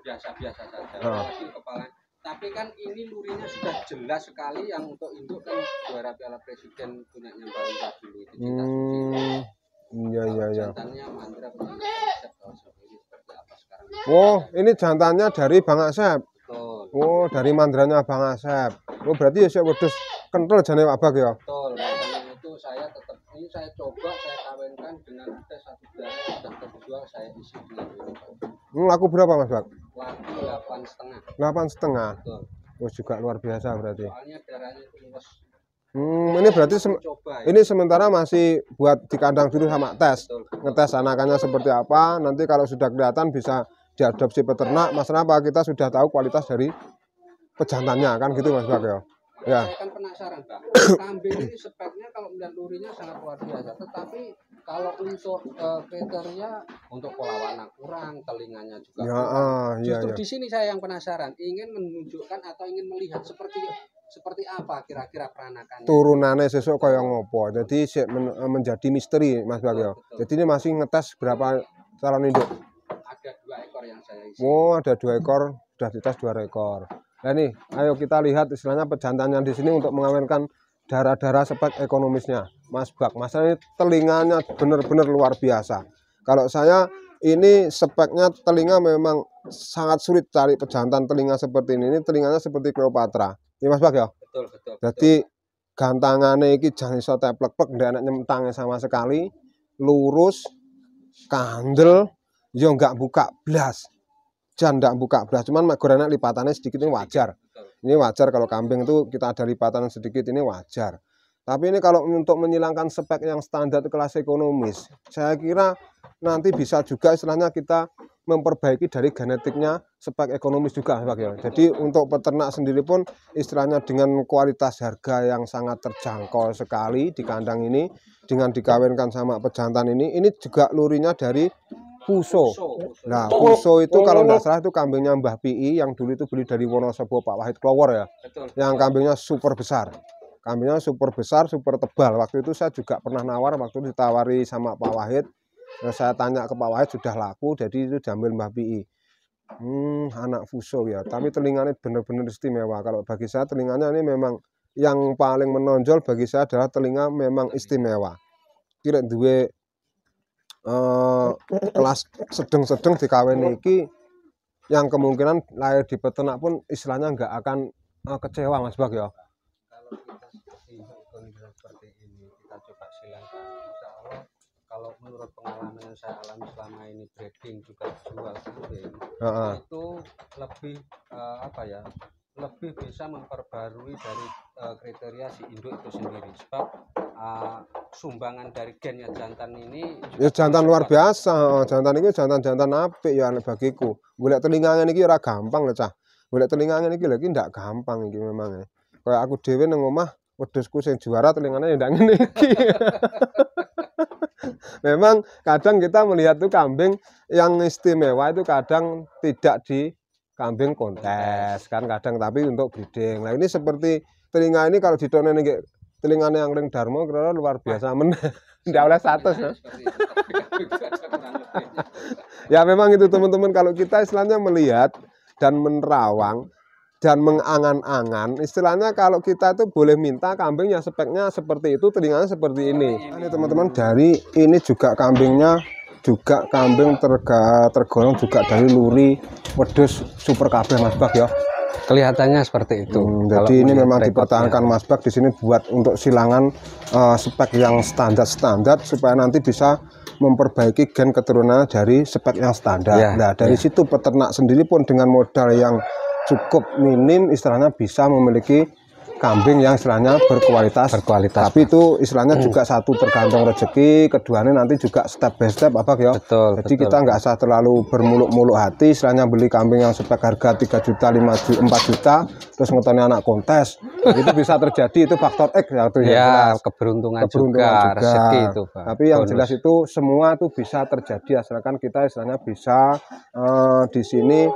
biasa-biasa saja. Apalagi kepala. Tapi kan ini lurinya sudah jelas sekali, yang untuk induk kan juara Piala Presiden punyanya Mbak Unta dulu itu Cinta Suci. Iya. Jantannya mandra punya Asep, ini seperti apa sekarang? Oh, ini jantannya dari Bang Asep. Betul. Oh, dari mandranya Bang Asep. Oh, berarti ya wedhus kental jane Pak Bag ya. Betul. Makanya itu saya tetap ini saya coba saya kawinkan dengan ada satu darah yang sudah terjual, saya isi dengan ini. Laku berapa Mas Bag? Laku 8,5. 8,5. Betul. Oh, juga luar biasa berarti. Soalnya darahnya itu luas. Ini berarti ini sementara masih buat di kandang dulu sama tes. Betul. Ngetes anakannya seperti apa, nanti kalau sudah kelihatan bisa diadopsi peternak. Masalah apa, kita sudah tahu kualitas dari pejantannya kan gitu Mas Bag ya. Ya. Saya kan penasaran, Pak. Kambing ini speknya kalau melihat lurinya sangat luar biasa, tetapi kalau untuk kriteria untuk pola warna kurang, telinganya juga kurang. Justru di sini saya yang penasaran, ingin menunjukkan atau ingin melihat seperti apa kira-kira peranakannya. Turunannya sesuk kaya ngopo. Jadi menjadi misteri Mas Bag ya. Jadi ini masih ngetes berapa calon induk. Ada 2 ekor yang saya isi. Oh, ada 2 ekor, sudah dites 2 ekor. Nah nih, ayo kita lihat istilahnya pejantan yang di sini untuk mengawinkan darah-darah spek ekonomisnya Mas Bak. Masalahnya telinganya benar-benar luar biasa. Kalau saya ini speknya telinga memang sangat sulit cari pejantan telinga seperti ini. Ini telinganya seperti Cleopatra. Ya Mas Bak ya? Betul, betul. Jadi gantangannya iki jangan iso teplek-plek ndak enak nyemtangnya sama sekali. Lurus, kandel, yo nggak buka blas. Jan ndak buka blas, cuman gorengnya lipatannya sedikit ini wajar. Ini wajar kalau kambing itu kita ada lipatan sedikit, ini wajar. Tapi ini kalau untuk menghilangkan spek yang standar kelas ekonomis, saya kira nanti bisa juga istilahnya kita memperbaiki dari genetiknya spek ekonomis juga Pak ya. Jadi untuk peternak sendiri pun istilahnya dengan kualitas harga yang sangat terjangkau sekali di kandang ini, dengan dikawinkan sama pejantan ini juga lurinya dari Fuso. Nah, Fuso itu kalau nggak salah itu kambingnya Mbah Pi yang dulu itu beli dari Wonosobo Pak Wahid Klower ya. Betul. Yang kambingnya super besar. Kambingnya super besar, super tebal. Waktu itu saya juga pernah nawar, waktu itu ditawari sama Pak Wahid. Nah, saya tanya ke Pak Wahid sudah laku, jadi itu diambil Mbah Pi. Anak Fuso ya. Tapi telinganya benar-benar istimewa. Kalau bagi saya telinganya ini memang yang paling menonjol bagi saya adalah telinga memang istimewa. Kira duwe kelas sedang-sedang dikawin iki yang kemungkinan lahir di peternak pun istilahnya nggak akan kecewa Mas Bak ya. Kalau kita seperti ini kita coba silangkan. Insya Allah kalau menurut pengalaman yang saya alami selama ini breeding juga jual kambing itu lebih lebih bisa memperbarui dari kriteria si induk itu sendiri, sebab sumbangan dari gennya jantan ini ya jantan luar biasa. Jantan ini jantan apik ya bagiku. Golek telinganya niki ora gampang lho cah. Golek telinganya niki lagi ndak gampang iki memang. Kayak aku dhewe nang omah wedhusku sing juara telinganya ya ndak ngene iki. Memang kadang kita melihat tuh kambing yang istimewa itu kadang tidak di kambing kontes kan kadang, tapi untuk breeding. Nah ini seperti telinga ini kalau ditonen kayak telinganya yang ring Darmo kira luar biasa men. Ndak oleh 100 ya. Ya memang itu teman-teman, kalau kita istilahnya melihat dan menerawang dan mengangan-angan, istilahnya kalau kita itu boleh minta kambingnya speknya seperti itu, telinganya seperti ini. Ini teman-teman, dari ini juga kambingnya juga kambing tergolong juga dari luri wedhus super kabeh Mas Bak ya. Kelihatannya seperti itu. Jadi ini memang dipertahankan Mas Bak di sini buat untuk silangan spek yang standar supaya nanti bisa memperbaiki gen keturunan dari spek yang standar. Nah, dari situ peternak sendiri pun dengan modal yang cukup minim istilahnya bisa memiliki kambing yang istilahnya berkualitas. Tapi itu istilahnya juga satu tergantung rezeki, keduanya nanti juga step by step apa ya. Jadi kita nggak usah terlalu bermuluk-muluk hati istilahnya beli kambing yang spek harga 3 juta, 5 juta, 4 juta terus ngetoni anak kontes. Itu bisa terjadi, itu faktor X ya itu ya. Keberuntungan juga, rezeki itu Pak. Tapi yang jelas itu semua itu bisa terjadi asalkan kita istilahnya bisa di sini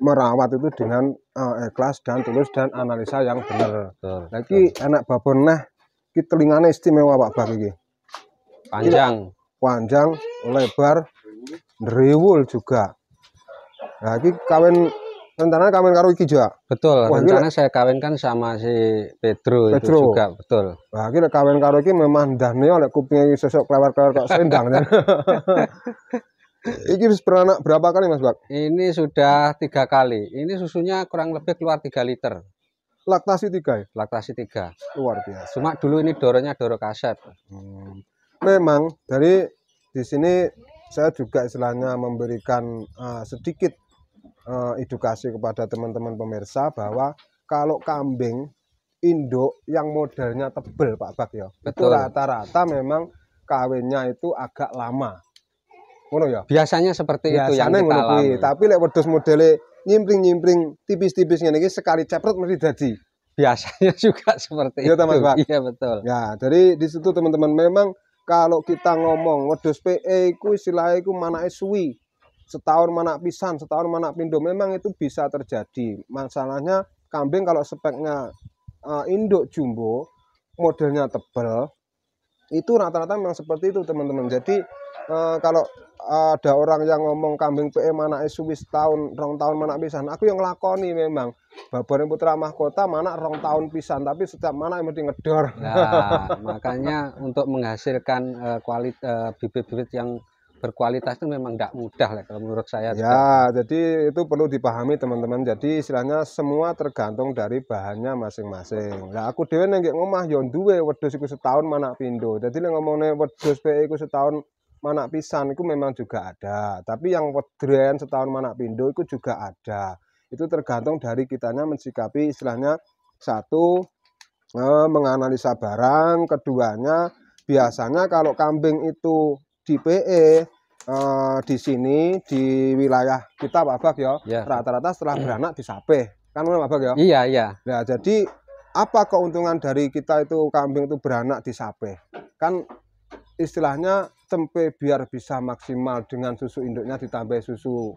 merawat itu dengan ikhlas dan tulus dan analisa yang benar. Lagi anak babon nah ki telingane istimewa Pak Bak iki. Panjang, lebar, ndriwul juga. Nah iki rencana kawin karo iki juga. Betul, rencana saya kawinkan sama si Pedro itu juga, betul. Nah iki kawin karo iki memang ndahne oleh kupinge sesuk klewer-klewer kok sendang. Ini beranak berapa kali Mas Bak? Ini sudah 3 kali. Ini susunya kurang lebih keluar 3 liter. Laktasi 3 ya? Laktasi 3. Luar biasa. Cuma dulu ini doronya doro kaset. Memang dari di sini saya juga istilahnya memberikan sedikit edukasi kepada teman-teman pemirsa bahwa kalau kambing induk yang modelnya tebel Pak Bak ya, itu rata-rata memang kawinnya itu agak lama. Ya? Biasanya seperti itu yang kita alami. Tapi lek wedhus modele nyimpring tipis-tipis ngene iki sekali cepret mesti dadi. Biasanya juga seperti itu. Mas Bak? Iya betul. Ya, dari di situ teman-teman memang kalau kita ngomong wedhus PE iku istilahnya iku manake suwi. Setahun manak pisan, setahun manak pindo, memang itu bisa terjadi. Masalahnya kambing kalau speknya induk jumbo, modelnya tebal, itu rata-rata memang seperti itu teman-teman. Jadi kalau ada orang yang ngomong kambing PE manake suwi setahun, 2 tahun manak pisan. Aku yang nglakoni memang. Babone putra mahkota manak 2 tahun pisan, tapi setiap manak mesti ngedor. Nah, makanya untuk menghasilkan bibit-bibit yang berkualitas itu memang tidak mudah lah kalau menurut saya. Ya, jadi itu perlu dipahami teman-teman. Jadi istilahnya semua tergantung dari bahannya masing-masing. Nah, aku dhewe nek ngomah yo duwe wedhus iku setahun manak pindho. Jadi nek ngomongnya wedhus PE iku setahun manak pisan itu memang juga ada. Tapi yang wedren setahun manak pindho itu juga ada. Itu tergantung dari kitanya mensikapi istilahnya satu menganalisa barang, keduanya biasanya kalau kambing itu di PE di sini di wilayah kita Pak Bak ya, rata-rata setelah beranak disapeh kan Pak Bak ya. Iya. Nah, jadi apa keuntungan dari kita itu kambing itu beranak disapeh? Kan istilahnya tempe biar bisa maksimal dengan susu induknya ditambah susu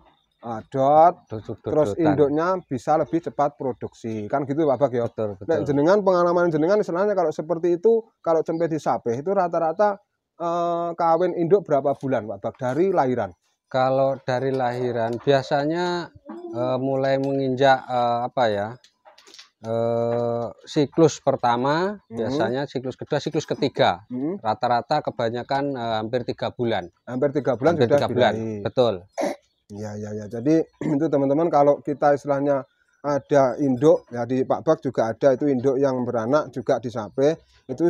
terus induknya bisa lebih cepat produksi kan gitu Pak Bak ya. Betul. Nah, jenengan pengalaman jenengan istilahnya kalau seperti itu, kalau tempe disapeh itu rata-rata kawin induk berapa bulan Pak Bak dari lahiran? Kalau dari lahiran biasanya mulai menginjak siklus pertama, biasanya siklus kedua, siklus ketiga, rata-rata kebanyakan hampir 3 bulan. Hampir 3 bulan hampir sudah 3 bulan, betul. Ya. Jadi itu teman-teman kalau kita istilahnya ada induk ya di Pak Bak juga ada itu induk yang beranak juga disapeh. Itu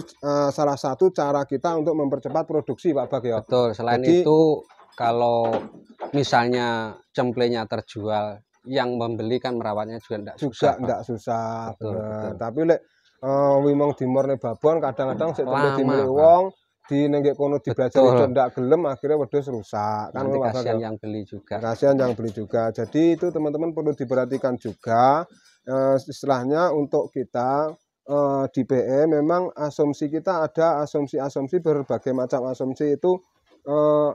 salah satu cara kita untuk mempercepat produksi Pak Bak ya. Betul. Selain itu kalau misalnya cemplenya terjual, yang membeli kan merawatnya juga enggak susah. Betul. Tapi lek wimong dimorne babon kadang-kadang sik tempe dimilih wong di nenggek kono dibelajari itu ndak gelem akhirnya wedhus rusak kan. Nanti kasihan yang beli juga. Kasihan yang beli juga. Jadi itu teman-teman perlu diperhatikan juga istilahnya untuk kita di PE memang asumsi kita ada asumsi berbagai macam asumsi itu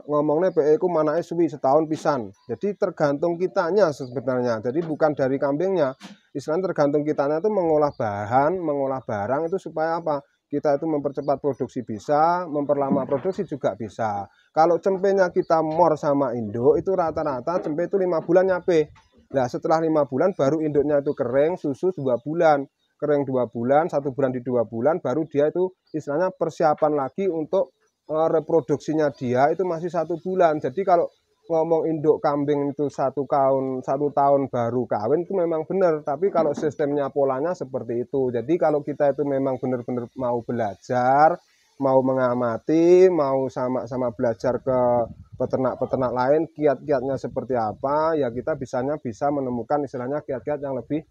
ngomongnya PE ku manake suwi setahun pisan. Jadi tergantung kitanya sebenarnya. Jadi bukan dari kambingnya. Istilahnya tergantung kitanya itu mengolah bahan, mengolah barang itu supaya apa? Kita itu mempercepat produksi bisa, memperlama produksi juga bisa. Kalau cempenya kita mor sama induk itu rata-rata cempe itu 5 bulan nyape. Nah setelah 5 bulan baru induknya itu kering, susu 2 bulan. Kering 2 bulan, 1 bulan di 2 bulan baru dia itu istilahnya persiapan lagi untuk reproduksinya dia itu masih 1 bulan. Jadi kalau ngomong induk kambing itu 1 tahun baru kawin itu memang benar, tapi kalau sistemnya polanya seperti itu. Jadi kalau kita itu memang benar-benar mau belajar, mau mengamati, mau sama-sama belajar ke peternak-peternak lain kiat-kiatnya seperti apa, ya kita bisa menemukan istilahnya kiat-kiat yang lebih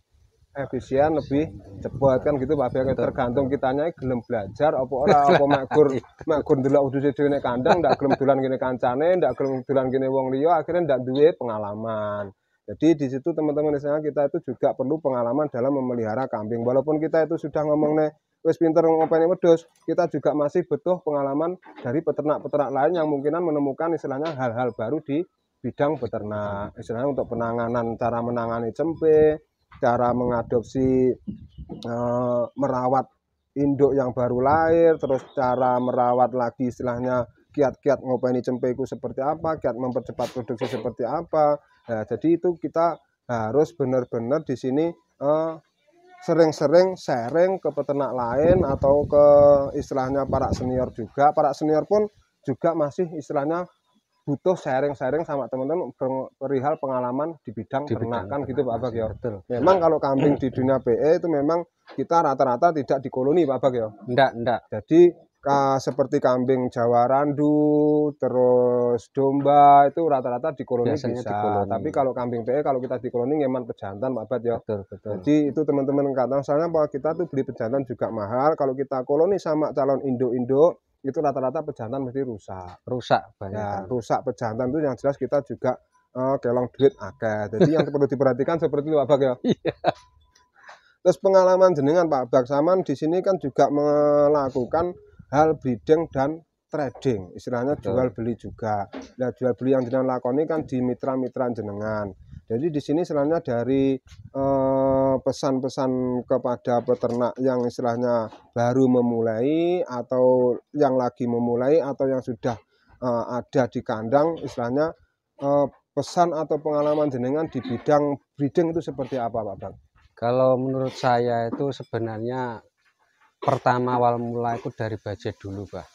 efisien, lebih cepat kan gitu Pak Bek. Tergantung kitanya gelem belajar apa ora, apa makur ndelok uduse dhewe nek kandang ndak gelem dolan kene kancane, ndak gelem dolan kene wong liya, akhirnya ndak duwe pengalaman. Jadi di situ teman-teman misalnya kita itu juga perlu pengalaman dalam memelihara kambing. Walaupun kita itu sudah ngomongnya wis pinter ngopeni wedhus, kita juga masih butuh pengalaman dari peternak-peternak lain yang mungkinan menemukan istilahnya hal-hal baru di bidang peternak. Istilahnya untuk penanganan, cara menangani cempe, cara mengadopsi merawat induk yang baru lahir, terus cara merawat lagi istilahnya kiat-kiat ngopeni cempe itu seperti apa, kiat mempercepat produksi seperti apa. Nah, jadi itu kita harus benar-benar di sini sering-sering sharing ke peternak lain atau ke istilahnya para senior juga. Para senior pun juga masih istilahnya butuh sharing-sharing sama teman-teman perihal pengalaman di bidang ternakan gitu Pak Bak ya. Betul. Memang kalau kambing di dunia PE itu memang kita rata-rata tidak dikoloni Pak Bak ya. Enggak. Jadi seperti kambing Jawa Randu, terus domba itu rata-rata dikoloni bisa. Tapi kalau kambing PE kalau kita dikoloni ngeman pejantan Pak Bat ya. Betul. Jadi itu teman-teman kata soalnya bahwa kita tuh beli pejantan juga mahal. Kalau kita koloni sama calon induk-induk itu rata-rata pejantan mesti rusak banyak. Ya, rusak pejantan itu yang jelas kita juga kelong duit akeh. Jadi yang perlu diperhatikan seperti itu Pak Bak ya. Terus pengalaman jenengan Pak Bak Saman di sini kan juga melakukan hal breeding dan trading, istilahnya jual beli juga. Nah, jual beli yang jenengan lakoni kan di mitra-mitra jenengan. Jadi di sini istilahnya dari pesan-pesan kepada peternak yang istilahnya baru memulai atau yang lagi memulai atau yang sudah ada di kandang, istilahnya pesan atau pengalaman jenengan di bidang breeding itu seperti apa Pak Bang? Kalau menurut saya itu sebenarnya pertama awal mulai itu dari budget dulu, Pak.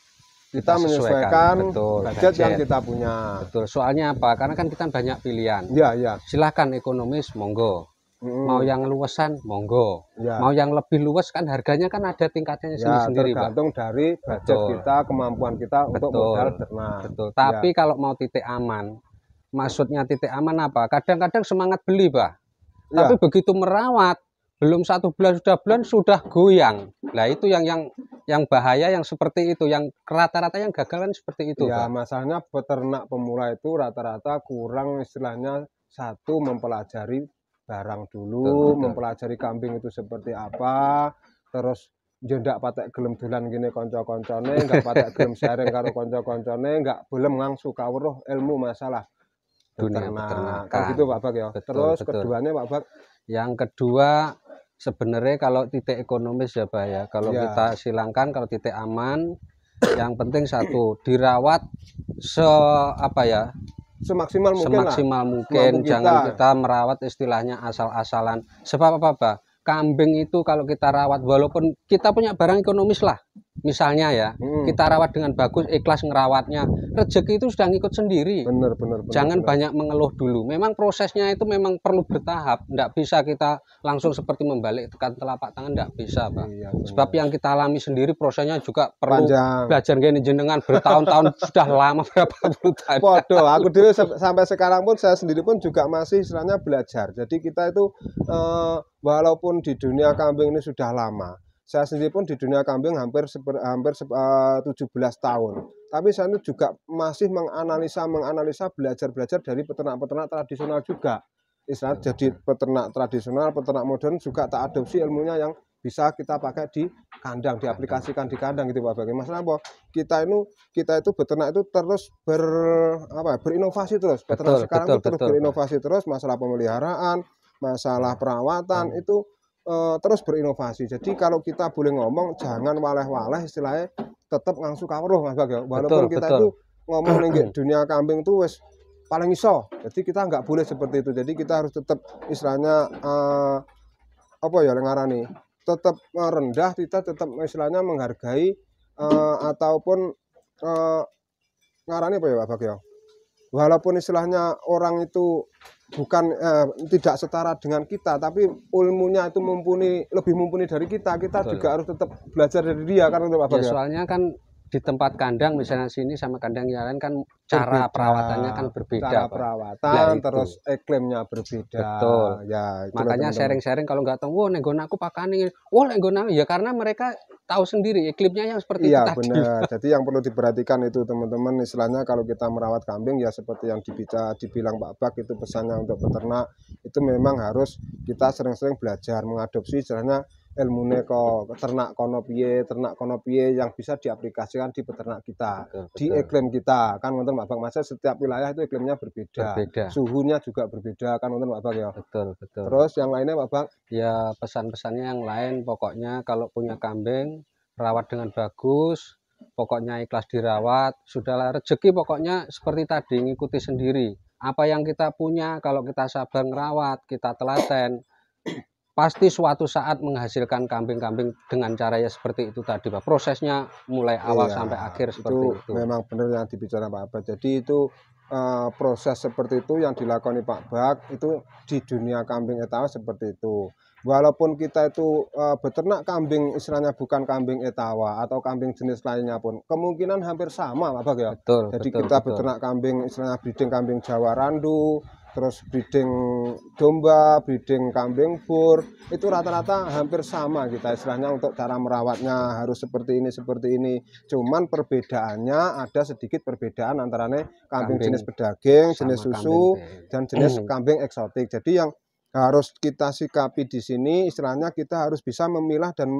Kita menyesuaikan betul, budget yang kita punya. Betul. Soalnya apa? Karena kan kita banyak pilihan. Iya, iya. Silahkan ekonomis, monggo. Mau yang luasan, monggo. Ya. Mau yang lebih luas kan harganya kan ada tingkatnya sendiri-sendiri, Pak. Tergantung dari budget kita, kemampuan kita untuk modal ternak. Betul. Tapi kalau mau titik aman, maksudnya titik aman apa? Kadang-kadang semangat beli, Pak. Tapi begitu merawat, belum 1 bulan sudah goyang. Nah itu yang bahaya, yang seperti itu, yang rata-rata yang gagal kan seperti itu. Ya, Pak. masalahnya peternak pemula itu rata-rata kurang istilahnya satu mempelajari barang dulu, betul. Mempelajari kambing itu seperti apa, terus jendak patek gelem dolan gini konco-koncone, enggak patek gelem sharing karo konco-koncone, enggak belum ngangsu kawruh ilmu masalah peternak. Kan gitu Pak Bak ya. Betul, terus betul. Keduanya Pak Bak, yang kedua sebenarnya kalau titik ekonomis ya Pak ya, kalau kita silangkan, kalau titik aman, yang penting satu dirawat semaksimal mungkin, jangan kita merawat istilahnya asal-asalan. Sebab apa? Kambing itu kalau kita rawat, walaupun kita punya barang ekonomis lah, misalnya ya, kita rawat dengan bagus, ikhlas ngerawatnya, rezeki itu sudah ngikut sendiri. Bener. Jangan banyak mengeluh dulu. Memang prosesnya itu memang perlu bertahap. Tidak bisa kita langsung seperti membalik tekan telapak tangan, tidak bisa Pak. Iya, sebab yang kita alami sendiri prosesnya juga perlu belajar gini jenengan bertahun-tahun sudah lama berapa puluh tahun. Podo, aku dulu sampai sekarang pun saya sendiri pun juga masih istilahnya belajar. Jadi kita itu walaupun di dunia kambing ini sudah lama, saya sendiri pun di dunia kambing hampir 17 tahun. Tapi saya itu juga masih menganalisa belajar dari peternak-peternak tradisional juga. Istilah jadi peternak tradisional, peternak modern juga tak adopsi ilmunya yang bisa kita pakai di kandang, diaplikasikan di kandang gitu Pak Bagi. Masalah apa? Kita itu beternak itu terus berinovasi terus. Peternak sekarang itu terus berinovasi terus, masalah pemeliharaan, masalah perawatan itu terus berinovasi. Jadi kalau kita boleh ngomong, jangan waleh-waleh istilahnya, tetap ngangsu kawruh Mas Bag ya. Walaupun kita itu ngomong nih dunia kambing itu wis paling iso. Jadi kita nggak boleh seperti itu. Jadi kita harus tetap istilahnya ngarani, tetap rendah, kita tetap istilahnya menghargai ataupun ngarani apa ya Pak Bag ya. Walaupun istilahnya orang itu bukan tidak setara dengan kita, tapi ilmunya itu lebih mumpuni dari kita. Kita juga harus tetap belajar dari dia kan untuk Bapak ya. Soalnya kan di tempat kandang misalnya sini sama kandang yang lain kan cara perawatannya kan berbeda. Cara perawatan terus iklimnya berbeda. Betul. Ya, makanya sharing-sharing kalau nggak tahu, wah nenggon aku pakani, wah nenggon aku ya karena mereka tahu sendiri iklimnya yang seperti itu tadi. Iya benar. Jadi yang perlu diperhatikan itu teman-teman, istilahnya kalau kita merawat kambing ya seperti yang dibilang Pak Bak, itu pesannya untuk peternak itu memang harus kita sering-sering belajar mengadopsi istilahnya ilmu ternak kono piye yang bisa diaplikasikan di peternak kita, betul. Di iklim kita kan nonton Pak Bak, masa setiap wilayah itu iklimnya berbeda. Suhunya juga berbeda kan nonton Pak Bak ya. Betul. Terus yang lainnya Pak Bak? Ya pesan-pesannya yang lain, pokoknya kalau punya kambing rawat dengan bagus, pokoknya ikhlas dirawat, sudahlah rezeki pokoknya seperti tadi ngikuti sendiri. Apa yang kita punya kalau kita sabar ngerawat, kita telaten, pasti suatu saat menghasilkan kambing-kambing dengan cara ya seperti itu tadi Pak. Prosesnya mulai awal sampai akhir seperti itu. Memang benar yang dibicara Pak Bak. Jadi itu proses seperti itu yang dilakoni Pak Bak itu di dunia kambing etawa seperti itu. Walaupun kita itu beternak kambing istilahnya bukan kambing etawa atau kambing jenis lainnya pun kemungkinan hampir sama Pak Bak ya. Betul, jadi kita beternak kambing istilahnya breeding kambing Jawa Randu, terus breeding domba, breeding kambing bur, itu rata-rata hampir sama kita istilahnya untuk cara merawatnya harus seperti ini. Cuman perbedaannya ada sedikit perbedaan antara kambing jenis pedaging, jenis susu, dan jenis kambing eksotik. Jadi yang harus kita sikapi di sini istilahnya kita harus bisa memilah dan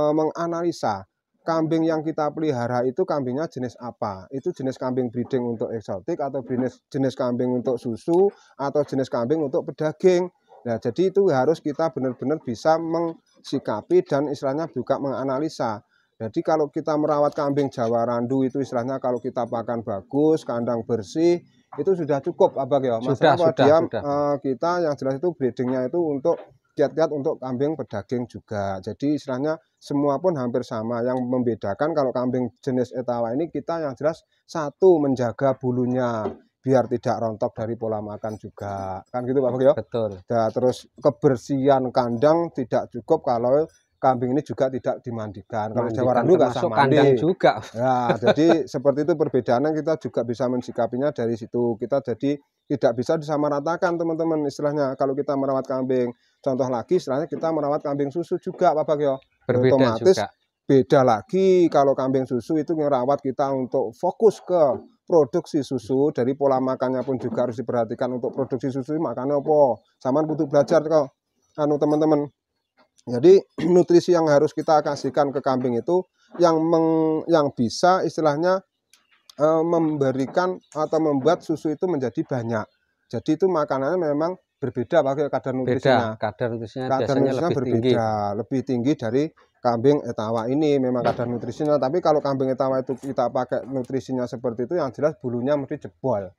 menganalisa kambing yang kita pelihara itu kambingnya jenis apa. Itu jenis kambing breeding untuk eksotik atau jenis kambing untuk susu atau jenis kambing untuk pedaging. Nah, jadi itu harus kita benar-benar bisa mengsikapi dan istilahnya juga menganalisa. Jadi kalau kita merawat kambing Jawa Randu itu istilahnya kalau kita pakan bagus, kandang bersih, itu sudah cukup Abang ya. Masalah apa dia sudah. kita yang jelas itu breedingnya itu untuk kiat-kiat untuk kambing pedaging juga. Jadi istilahnya semua pun hampir sama. Yang membedakan kalau kambing jenis Etawa ini kita yang jelas satu menjaga bulunya biar tidak rontok dari pola makan juga. Kan gitu Pak ya? Betul. Nah, terus kebersihan kandang tidak cukup kalau kambing ini juga tidak dimandikan. Kalau Jawa Randu nggak usah mandi. Kandang juga. Ya, jadi seperti itu perbedaannya kita juga bisa mensikapinya dari situ. Kita jadi tidak bisa disamaratakan teman-teman istilahnya. Kalau kita merawat kambing, contoh lagi istilahnya kita merawat kambing susu juga Pak Bagio. Berbeda otomatis juga. Beda lagi kalau kambing susu itu ngerawat kita untuk fokus ke produksi susu. Dari pola makannya pun juga harus diperhatikan untuk produksi susu makannya apa. Sama butuh belajar kok teman-teman. Jadi nutrisi yang harus kita kasihkan ke kambing itu yang bisa istilahnya memberikan atau membuat susu itu menjadi banyak. Jadi itu makanannya memang berbeda pakai kadar nutrisinya. Kadar nutrisinya biasanya lebih tinggi dari kambing Etawa ini memang kadar nutrisinya. Tapi kalau kambing Etawa itu kita pakai nutrisinya seperti itu, yang jelas bulunya mesti jebol.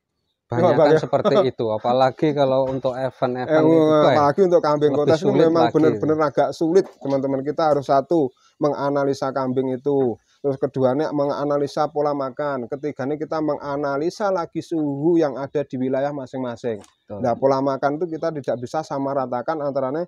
Banyak kan seperti itu, apalagi kalau untuk event-event apalagi untuk kambing kontes itu memang benar-benar agak sulit teman-teman. Kita harus satu menganalisa kambing itu, terus keduanya menganalisa pola makan, ketiganya kita menganalisa lagi suhu yang ada di wilayah masing-masing. Nah pola makan itu kita tidak bisa sama ratakan antaranya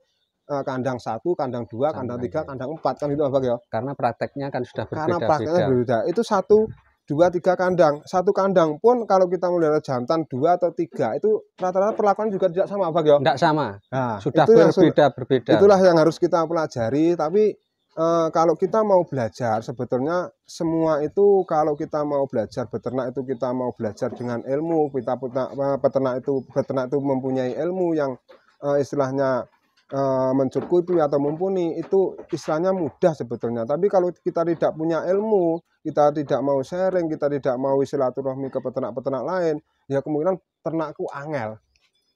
kandang 1, kandang 2, kandang 3, kandang 4 kan itu Abang ya. Karena prakteknya kan sudah berbeda-beda. Karena prakteknya berbeda. Itu 1, 2, 3 kandang. Satu kandang pun kalau kita melihara jantan 2 atau 3 itu rata-rata perlakuan juga tidak sama Pak ya. Tidak sama. Nah, sudah berbeda-berbeda. Itulah yang harus kita pelajari. Tapi kalau kita mau belajar sebetulnya semua itu kalau kita mau belajar beternak itu kita mau belajar dengan ilmu. Kita peternak itu mempunyai ilmu yang istilahnya mencukupi atau mumpuni, itu istilahnya mudah sebetulnya. Tapi kalau kita tidak punya ilmu, kita tidak mau sharing, kita tidak mau silaturahmi ke peternak-peternak lain, ya kemungkinan ternakku angel.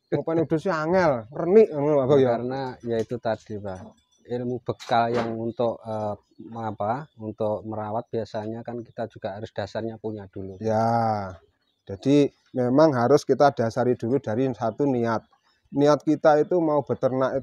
Ngapain udusnya angel, renik ya. Karena ya itu tadi Pak, ilmu bekal yang untuk untuk merawat biasanya kan kita juga harus dasarnya punya dulu. Ya. Jadi memang harus kita dasari dulu dari satu niat. Niat kita itu mau beternak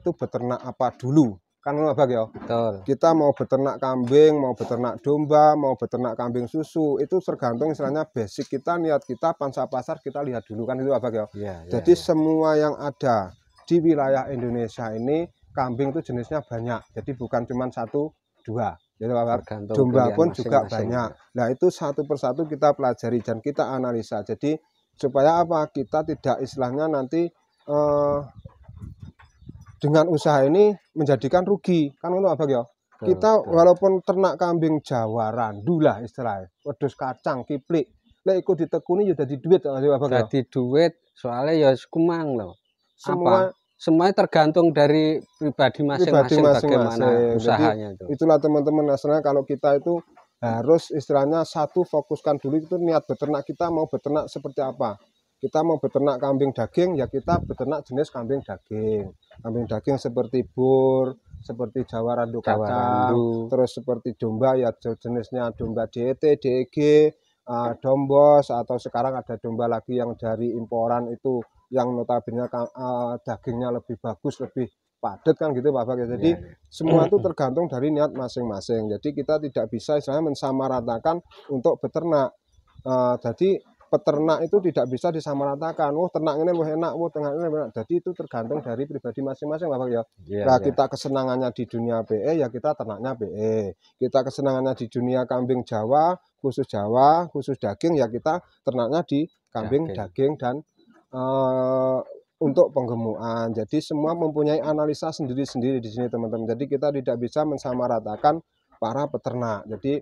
apa dulu kan Bang ya. Betul. Kita mau beternak kambing, mau beternak domba, mau beternak kambing susu, itu tergantung istilahnya basic kita, niat kita, pangsa pasar kita lihat dulu kan itu Bang ya. Jadi semua yang ada di wilayah Indonesia ini kambing itu jenisnya banyak, jadi bukan cuma 1, 2 gitu Pak. Domba pun juga banyak. Nah itu satu persatu kita pelajari dan kita analisa, jadi supaya apa, kita tidak istilahnya nanti dengan usaha ini menjadikan rugi kan untuk Abang ya. Kita walaupun ternak kambing Jawa Randu lah istilahnya, wedhus kacang, kiplik, lek ikut ditekuni ya jadi duit Abang ya. Jadi duit soalnya ya kumang loh. Semuanya tergantung dari pribadi masing-masing bagaimana usahanya. Jadi, itulah teman-teman, asalnya kalau kita itu harus istilahnya satu fokuskan dulu itu niat beternak kita mau beternak seperti apa. Kita mau beternak kambing daging, ya kita beternak jenis kambing daging. Kambing daging seperti bur, seperti Jawa Randu kacang, terus seperti domba ya jenisnya domba DET, DEG, dombos, atau sekarang ada domba lagi yang dari imporan itu yang notabene dagingnya lebih bagus, lebih padat kan gitu Pak Bak. Jadi semua itu tergantung dari niat masing-masing. Jadi kita tidak bisa istilahnya mensamaratakan untuk beternak. Jadi peternak itu tidak bisa disamaratakan. Oh ternak ini lebih enak, oh ternak ini lebih enak. Jadi itu tergantung dari pribadi masing-masing Bapak ya. Nah kita kesenangannya di dunia PE ya kita ternaknya PE. Kita kesenangannya di dunia kambing Jawa, khusus daging ya kita ternaknya di kambing daging dan untuk penggemukan. Jadi semua mempunyai analisa sendiri-sendiri di sini teman-teman. Jadi kita tidak bisa mensamaratakan para peternak. Jadi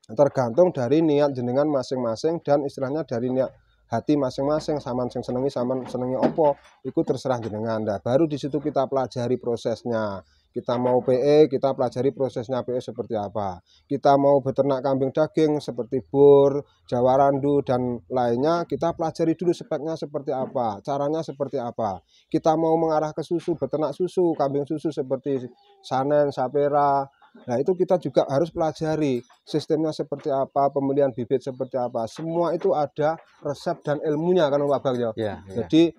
tergantung dari niat jenengan masing-masing dan istilahnya dari niat hati masing-masing, sama sing senengi sama senengi opo itu terserah jenengan. Nah, baru di situ kita pelajari prosesnya. Kita mau PE, kita pelajari prosesnya PE seperti apa. Kita mau beternak kambing daging seperti bur, Jawa Randu dan lainnya, kita pelajari dulu speknya seperti apa, caranya seperti apa. Kita mau mengarah ke susu, beternak susu, kambing susu seperti Sanen, Sapera, Nah itu kita juga harus pelajari sistemnya seperti apa, pemilihan bibit seperti apa. Semua itu ada resep dan ilmunya kan Pak Bang ya. Jadi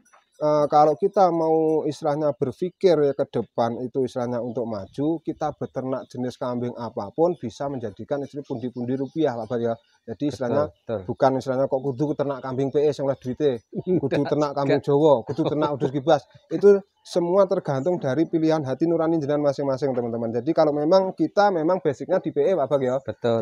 kalau kita mau istilahnya berpikir ya ke depan itu istilahnya untuk maju, kita beternak jenis kambing apapun bisa menjadikan istri pundi-pundi rupiah Pak Bang ya. Jadi istilahnya bukan istilahnya kok kudu ternak kambing PS yang oleh duitnya, kudu ternak kambing Jawa, kudu ternak udus kibas. Itu semua tergantung dari pilihan hati nurani jenengan masing-masing teman-teman. Jadi kalau memang kita memang basicnya di PE Pak Bang ya.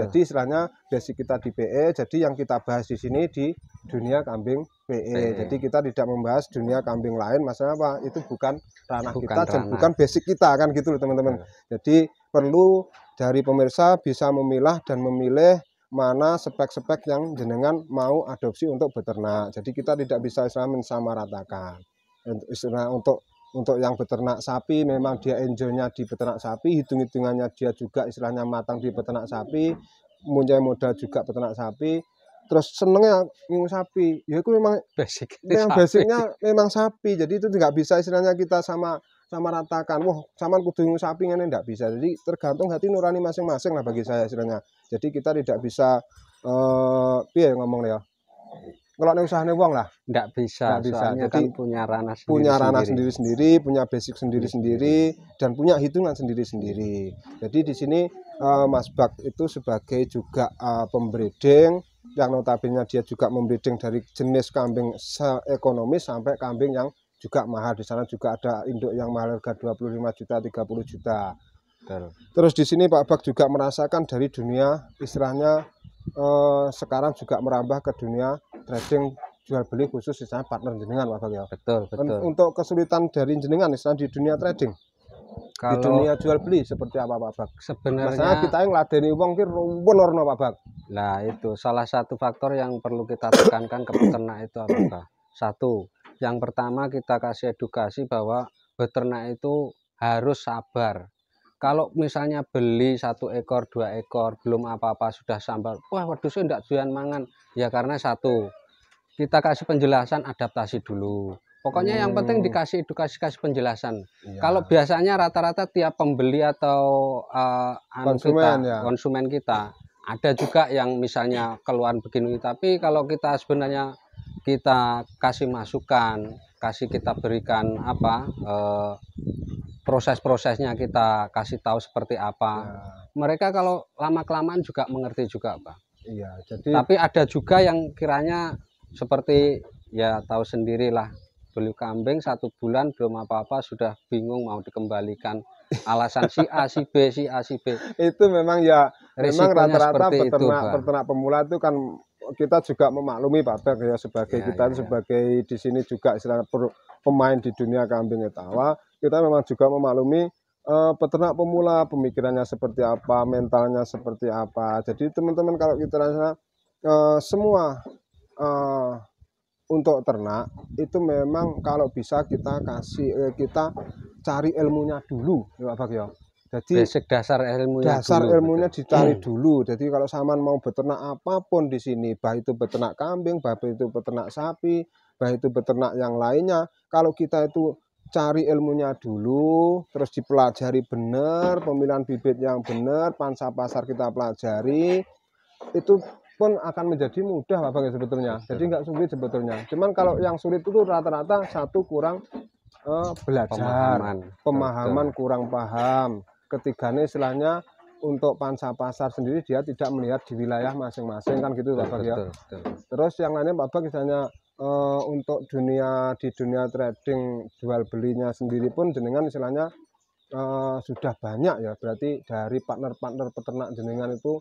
Jadi istilahnya basic kita di PE. Jadi yang kita bahas di sini di dunia kambing PE. Jadi kita tidak membahas dunia kambing lain. Masalah apa? Itu bukan ranah kita dan bukan basic kita kan gitu loh teman-teman. Jadi perlu dari pemirsa bisa memilah dan memilih mana spek-spek yang jenengan mau adopsi untuk beternak. Jadi kita tidak bisa istilahnya mensamaratakan. Istilah untuk yang beternak sapi memang dia enjoynya di beternak sapi, hitung-hitungannya dia juga istilahnya matang di beternak sapi, punya modal juga beternak sapi, terus senengnya ngingu sapi, ya itu memang basicnya memang sapi. Jadi itu nggak bisa istilahnya kita sama ratakan, wah sama kudu ngingu sapi ini nggak bisa. Jadi tergantung hati nurani masing-masing lah bagi saya istilahnya. Jadi kita tidak bisa piye ngomong ya. Kalau usahanya uang lah, nggak bisa. Jadi kan punya ranah sendiri-sendiri, punya basic sendiri-sendiri, dan punya hitungan sendiri-sendiri. Jadi di sini Mas Bak itu sebagai juga pembreeding, yang notabene dia juga membreeding dari jenis kambing ekonomis sampai kambing yang juga mahal. Di sana juga ada induk yang mahal harga 25 juta, 30 juta. Terus di sini Pak Bak juga merasakan dari dunia istilahnya sekarang juga merambah ke dunia trading jual beli khusus misalnya partner jenengan Pak Bang ya. Betul. Untuk kesulitan dari jenengan misalnya di dunia trading, di dunia jual beli seperti apa Pak Bang? Sebenarnya kita yang ngeladeni uang ki rumpun orno Pak Bang. Nah itu salah satu faktor yang perlu kita tekankan ke peternak itu apa? Satu, yang pertama kita kasih edukasi bahwa beternak itu harus sabar. Kalau misalnya beli 1 ekor 2 ekor belum apa-apa sudah sambar, wah waduh saya enggak doyan mangan, ya karena satu, kita kasih penjelasan adaptasi dulu. Pokoknya yang penting dikasih edukasi, kasih penjelasan. Kalau biasanya rata-rata tiap pembeli atau konsumen kita ada juga yang misalnya keluhan begini, tapi kalau kita sebenarnya kita kasih masukan, kita berikan apa proses-prosesnya kita kasih tahu seperti apa. Mereka kalau lama-kelamaan juga mengerti juga, Pak. Jadi tapi ada juga yang kiranya seperti ya tahu sendirilah, beli kambing 1 bulan belum apa-apa sudah bingung mau dikembalikan. Alasan si A, si B. Itu memang ya memang rata-rata peternak pemula itu kan kita juga memaklumi Pak Bek ya sebagai sebagai di sini juga istilah pemain di dunia kambing etawa, kita memang juga memaklumi peternak pemula pemikirannya seperti apa, mentalnya seperti apa. Jadi teman-teman kalau kita rasa semua untuk ternak itu memang kalau bisa kita cari ilmunya dulu ya Pak ya. Jadi basic dasar ilmunya dicari dulu. Jadi kalau saman mau beternak apapun di sini, baik itu beternak kambing, baik itu beternak sapi, baik itu beternak yang lainnya, kalau kita itu cari ilmunya dulu, terus dipelajari benar, pemilihan bibit yang benar, pangsa pasar kita pelajari, itu pun akan menjadi mudah Bapak ya sebetulnya. Jadi nggak sulit sebetulnya. Cuman kalau yang sulit itu rata-rata satu kurang belajar, pemahaman kurang paham. Ketiganya istilahnya untuk pangsa pasar sendiri dia tidak melihat di wilayah masing-masing kan gitu Bapak ya. Terus yang lainnya Bapak misalnya untuk di dunia trading jual belinya sendiri pun jenengan istilahnya sudah banyak ya, berarti dari partner-partner peternak jenengan itu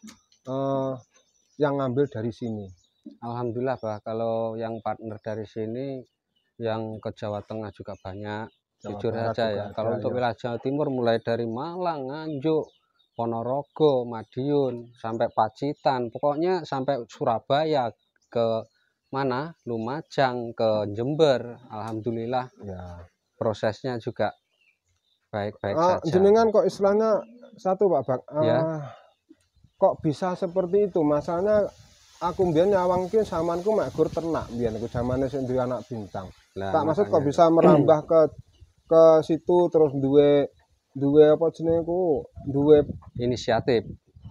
yang ngambil dari sini. Alhamdulillah Pak, kalau yang partner dari sini yang ke Jawa Tengah juga banyak. Jujur saja ya, kalau untuk wilayah Jawa Timur mulai dari Malang, Nganjuk, Ponorogo, Madiun, sampai Pacitan, pokoknya sampai Surabaya, ke mana Lumajang, ke Jember, alhamdulillah prosesnya juga baik-baik saja. Jenengan kok istilahnya satu Pak Bak, kok bisa seperti itu? Masalahnya aku mbiyen nyawangke samanku mek gur ternak mbiyen aku zamane sing duwe anak bintang. Tak maksud kok bisa merambah ke situ terus duwe duwe apa jenenge ku, duwe inisiatif.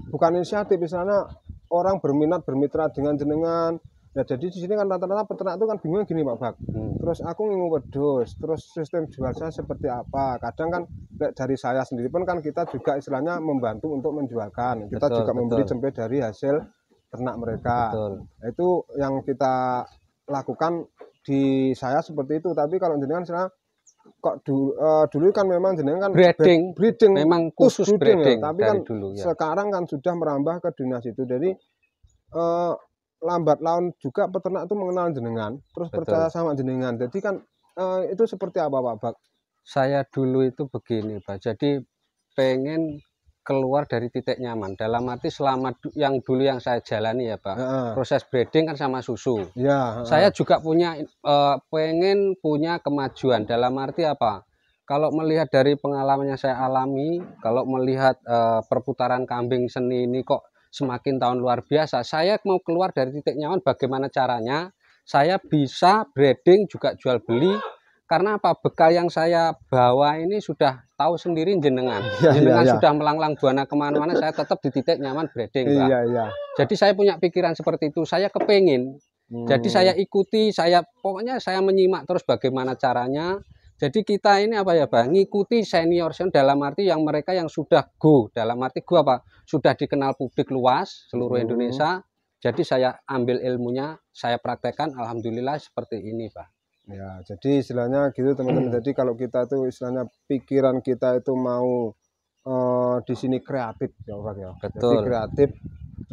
bukan inisiatif, misalnya orang berminat bermitra dengan jenengan. Nah, jadi di sini kan rata-rata peternak itu kan bingung gini Pak Bak. Terus aku ngingu wedhus, terus sistem jual saya seperti apa? Kadang kan dari saya sendiri pun kan kita juga istilahnya membantu untuk menjualkan. Kita Betul, juga membeli betul. jempe dari hasil ternak mereka. Betul. Nah, itu yang kita lakukan di saya seperti itu. Tapi kalau jenengan saya kok dulu kan memang jenengan kan Breeding, breeding memang khusus breeding, ya. Tapi dari kan dulu ya. sekarang kan sudah merambah ke dunia situ. Jadi lambat laun juga peternak itu mengenal jenengan, terus Betul. percaya sama jenengan. Jadi kan itu seperti apa Pak Bak? Saya dulu itu begini Pak, jadi pengen keluar dari titik nyaman. Dalam arti selama yang dulu yang saya jalani ya Pak, proses breeding kan sama susu. Ya. Saya juga punya pengen punya kemajuan. Dalam arti apa? Kalau melihat dari pengalaman yang saya alami, kalau melihat perputaran kambing seni ini kok semakin tahun luar biasa, saya mau keluar dari titik nyaman. Bagaimana caranya saya bisa breeding juga jual beli, karena apa, bekal yang saya bawa ini sudah tahu sendiri jenengan. Jenengan sudah melanglang buana kemana-mana, saya tetap di titik nyaman breeding Pak. Jadi saya punya pikiran seperti itu, saya kepingin. Jadi saya ikuti, pokoknya saya menyimak terus bagaimana caranya. Jadi kita ini apa ya Pak, ngikuti senior dalam arti yang mereka yang sudah go, dalam arti go apa, sudah dikenal publik luas seluruh Indonesia. Jadi saya ambil ilmunya, saya praktekkan, alhamdulillah seperti ini Pak. Ya, jadi istilahnya gitu teman-teman. Jadi kalau kita tuh istilahnya pikiran kita itu mau di sini kreatif ya Pak ya. Betul. Jadi kreatif.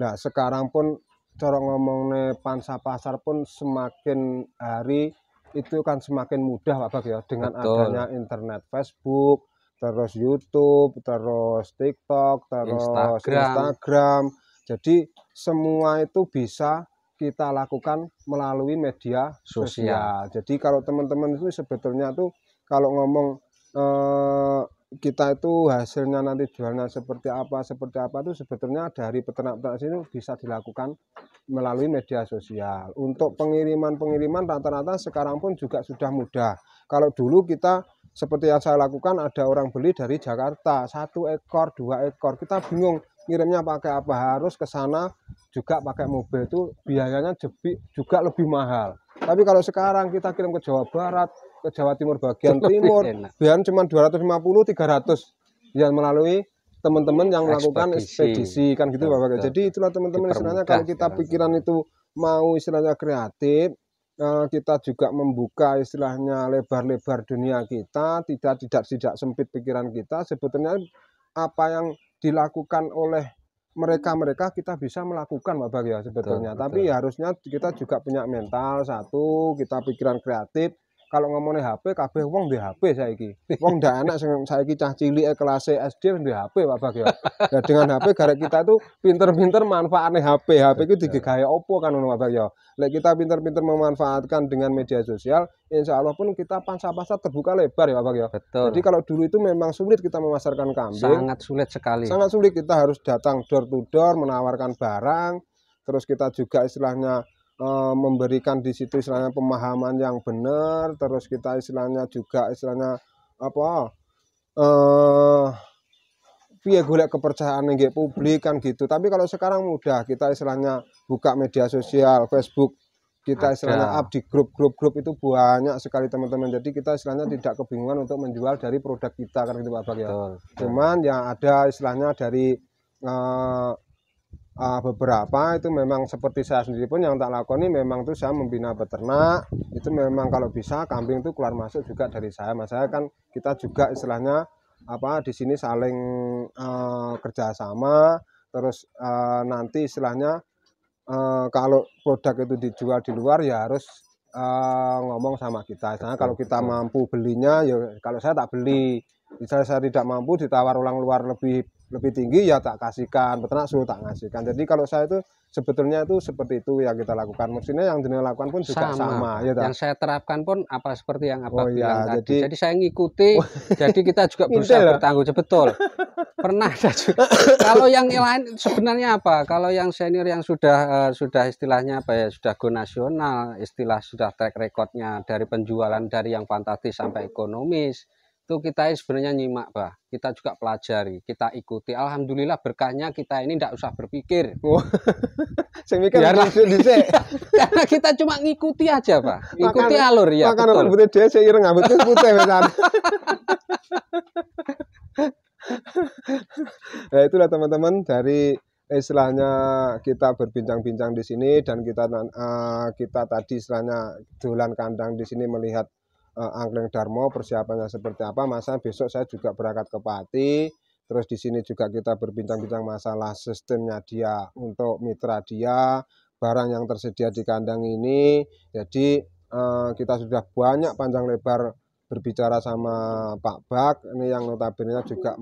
Nah, sekarang pun cara ngomongnya pangsa pasar pun semakin hari itu kan semakin mudah Pak Bak ya, dengan Betul. adanya internet, Facebook, terus YouTube, terus TikTok, terus Instagram. Jadi semua itu bisa kita lakukan melalui media sosial. Jadi kalau teman-teman itu sebetulnya tuh kalau ngomong kita itu hasilnya nanti jualnya seperti apa itu sebetulnya dari peternak-peternak sini bisa dilakukan melalui media sosial. Untuk pengiriman rata-rata sekarang pun juga sudah mudah. Kalau dulu kita seperti yang saya lakukan, ada orang beli dari Jakarta 1 ekor 2 ekor, kita bingung ngirimnya pakai apa, harus ke sana juga pakai mobil, itu biayanya juga lebih mahal. Tapi kalau sekarang kita kirim ke Jawa Barat, ke Jawa Timur bagian timur, biayanya cuma 250-300 ya, melalui teman-teman yang melakukan ekspedisi kan gitu Bapak. Jadi itulah teman-teman, istilahnya kalau kita pikiran itu mau istilahnya kreatif, kita juga membuka istilahnya lebar-lebar dunia kita, tidak sempit pikiran kita. Sebetulnya apa yang dilakukan oleh mereka kita bisa melakukan Bapak ya sebetulnya. Tapi harusnya kita juga punya mental satu, kita pikiran kreatif. Kalau ngomongnya HP, kabeh wong di HP saiki. Wong ndak enak saiki cah cilik kelas SD di HP Bapak ya. Nah, dengan HP garek kita tuh pinter-pinter manfaatnya HP. HP itu digawe opo kan ngono Bapak ya. Lek kita pinter-pinter memanfaatkan dengan media sosial, insya Allah pun kita pangsa pasar terbuka lebar ya Bapak ya. Betul. Jadi kalau dulu itu memang sulit kita memasarkan kambing. Sangat sulit sekali. Sangat sulit, kita harus datang door to door menawarkan barang. Terus kita juga istilahnya memberikan di situ istilahnya pemahaman yang benar, terus kita istilahnya juga apa via golek kepercayaan nggih publik kan gitu. Tapi kalau sekarang mudah, kita istilahnya buka media sosial, Facebook, kita istilahnya up di grup itu banyak sekali teman-teman. Jadi kita istilahnya tidak kebingungan untuk menjual dari produk kita kan gitu Pak Bak ya. Cuman yang ada istilahnya dari beberapa itu memang seperti saya sendiri pun yang tak lakoni, memang tuh saya membina peternak itu memang kalau bisa kambing itu keluar masuk juga dari saya. Mas saya kan kita juga istilahnya apa di sini saling kerjasama. Terus nanti istilahnya kalau produk itu dijual di luar ya harus ngomong sama kita. Misalnya kalau kita mampu belinya ya, kalau saya tak beli. Misalnya saya tidak mampu, ditawar orang luar lebih tinggi ya tak kasihkan, peternak suruh tak ngasihkan. Jadi kalau saya itu sebetulnya itu seperti itu yang kita lakukan. Maksudnya yang jenengan lakukan pun juga sama ya, yang saya terapkan pun apa seperti yang Abah bilang tadi. Jadi saya ngikuti. Jadi kita juga berusaha bertanggung jawab. Betul. Pernah ada juga. Kalau yang lain sebenarnya apa? Kalau yang senior yang sudah istilahnya apa ya, sudah go nasional, istilah sudah track recordnya dari penjualan dari yang fantastis sampai ekonomis, itu kita sebenarnya nyimak, Pak. Kita juga pelajari, kita ikuti. Alhamdulillah berkahnya kita ini tidak usah berpikir. Saya mikir dhisik. Karena kita cuma ngikuti aja, Pak. Ngikuti alur ya. Makan rambutnya dia saya ireng rambutnya putih besan. Nah, itulah teman-teman dari istilahnya kita berbincang-bincang di sini dan kita tadi istilahnya dolan kandang di sini melihat Angklung Darmo persiapannya seperti apa. Masa besok saya juga berangkat ke Pati. Terus di sini juga kita berbincang-bincang masalah sistemnya dia untuk mitra dia, barang yang tersedia di kandang ini. Jadi kita sudah banyak panjang lebar berbicara sama Pak Bak. Ini yang notabene juga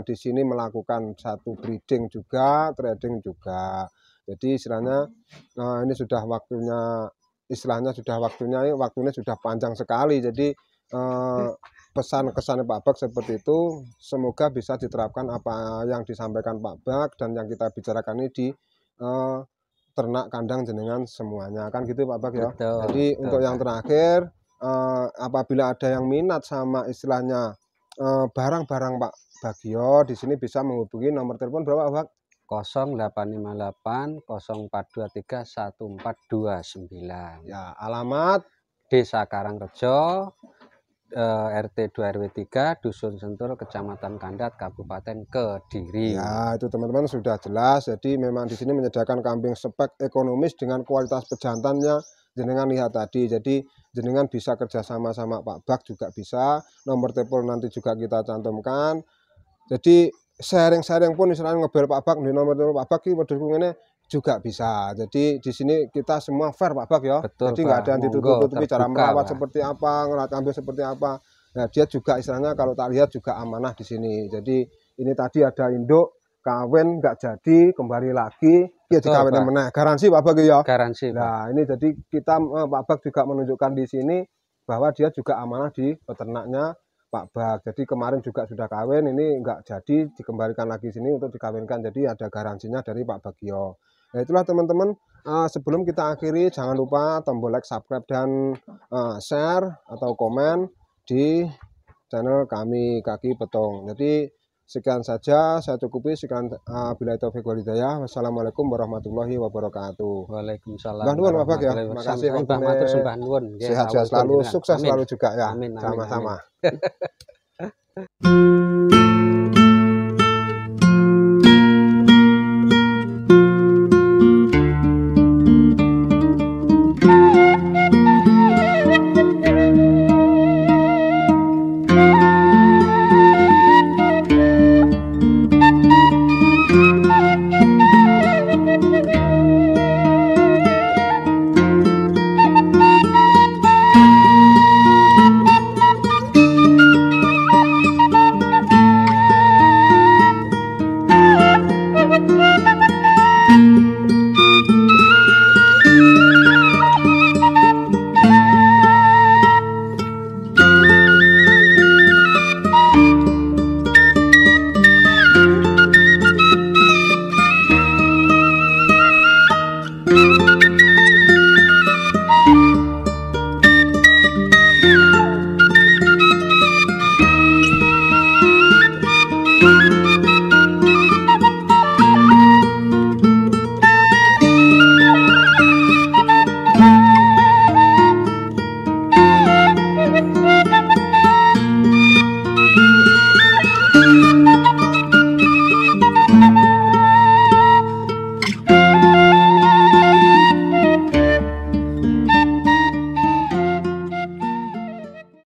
di sini melakukan satu breeding juga, trading juga. Jadi istilahnya ini sudah waktunya. Istilahnya waktunya sudah panjang sekali. Jadi pesan kesan Pak Bak seperti itu, semoga bisa diterapkan apa yang disampaikan Pak Bak dan yang kita bicarakan ini di ternak kandang jenengan semuanya, kan gitu Pak Bak ya. Betul, jadi betul, untuk yang terakhir apabila ada yang minat sama istilahnya barang-barang Pak Bagio di sini bisa menghubungi nomor telepon berapa Pak Bak? 0858 0423 1429. Ya, alamat Desa Karangrejo, RT 2 RW 3, Dusun Sentul, Kecamatan Kandat, Kabupaten Kediri. Ya, itu teman-teman sudah jelas. Jadi memang di sini menyediakan kambing spek ekonomis dengan kualitas pejantannya jenengan lihat tadi. Jadi jenengan bisa kerjasama sama Pak Bak juga bisa. Nomor telepon nanti juga kita cantumkan. Jadi sharing-sharing pun misalnya ngebel Pak Bak di nomor telepon Pak Bak ini juga bisa. Jadi di sini kita semua fair Pak Bak ya. Betul, jadi nggak ada yang ditutup-tutupi cara merawat Pak. seperti apa, ngerawat kambing seperti apa. Nah, dia juga istilahnya kalau tak lihat juga amanah di sini. Jadi ini tadi ada induk kawin nggak jadi kembali lagi dia dikawin meneh. Garansi Pak Bak ya. Garansi. Nah, ini jadi kita Pak Bak juga menunjukkan di sini bahwa dia juga amanah di peternaknya Pak Bak. Jadi kemarin juga sudah kawin, ini nggak jadi dikembalikan lagi sini untuk dikawinkan. Jadi ada garansinya dari Pak Bagio. Nah, itulah teman-teman. Sebelum kita akhiri, jangan lupa tombol like, subscribe, dan share atau komen di channel kami Kaki Petung. Jadi sekian saja saya cukupi. Sekian billahi taufiq wal hidayah. Wassalamualaikum warahmatullahi wabarakatuh. Waalaikumsalam. Mbah Bak ya. Terima kasih. Sehat-sehat selalu, sukses selalu juga ya. Sama-sama. Thank you.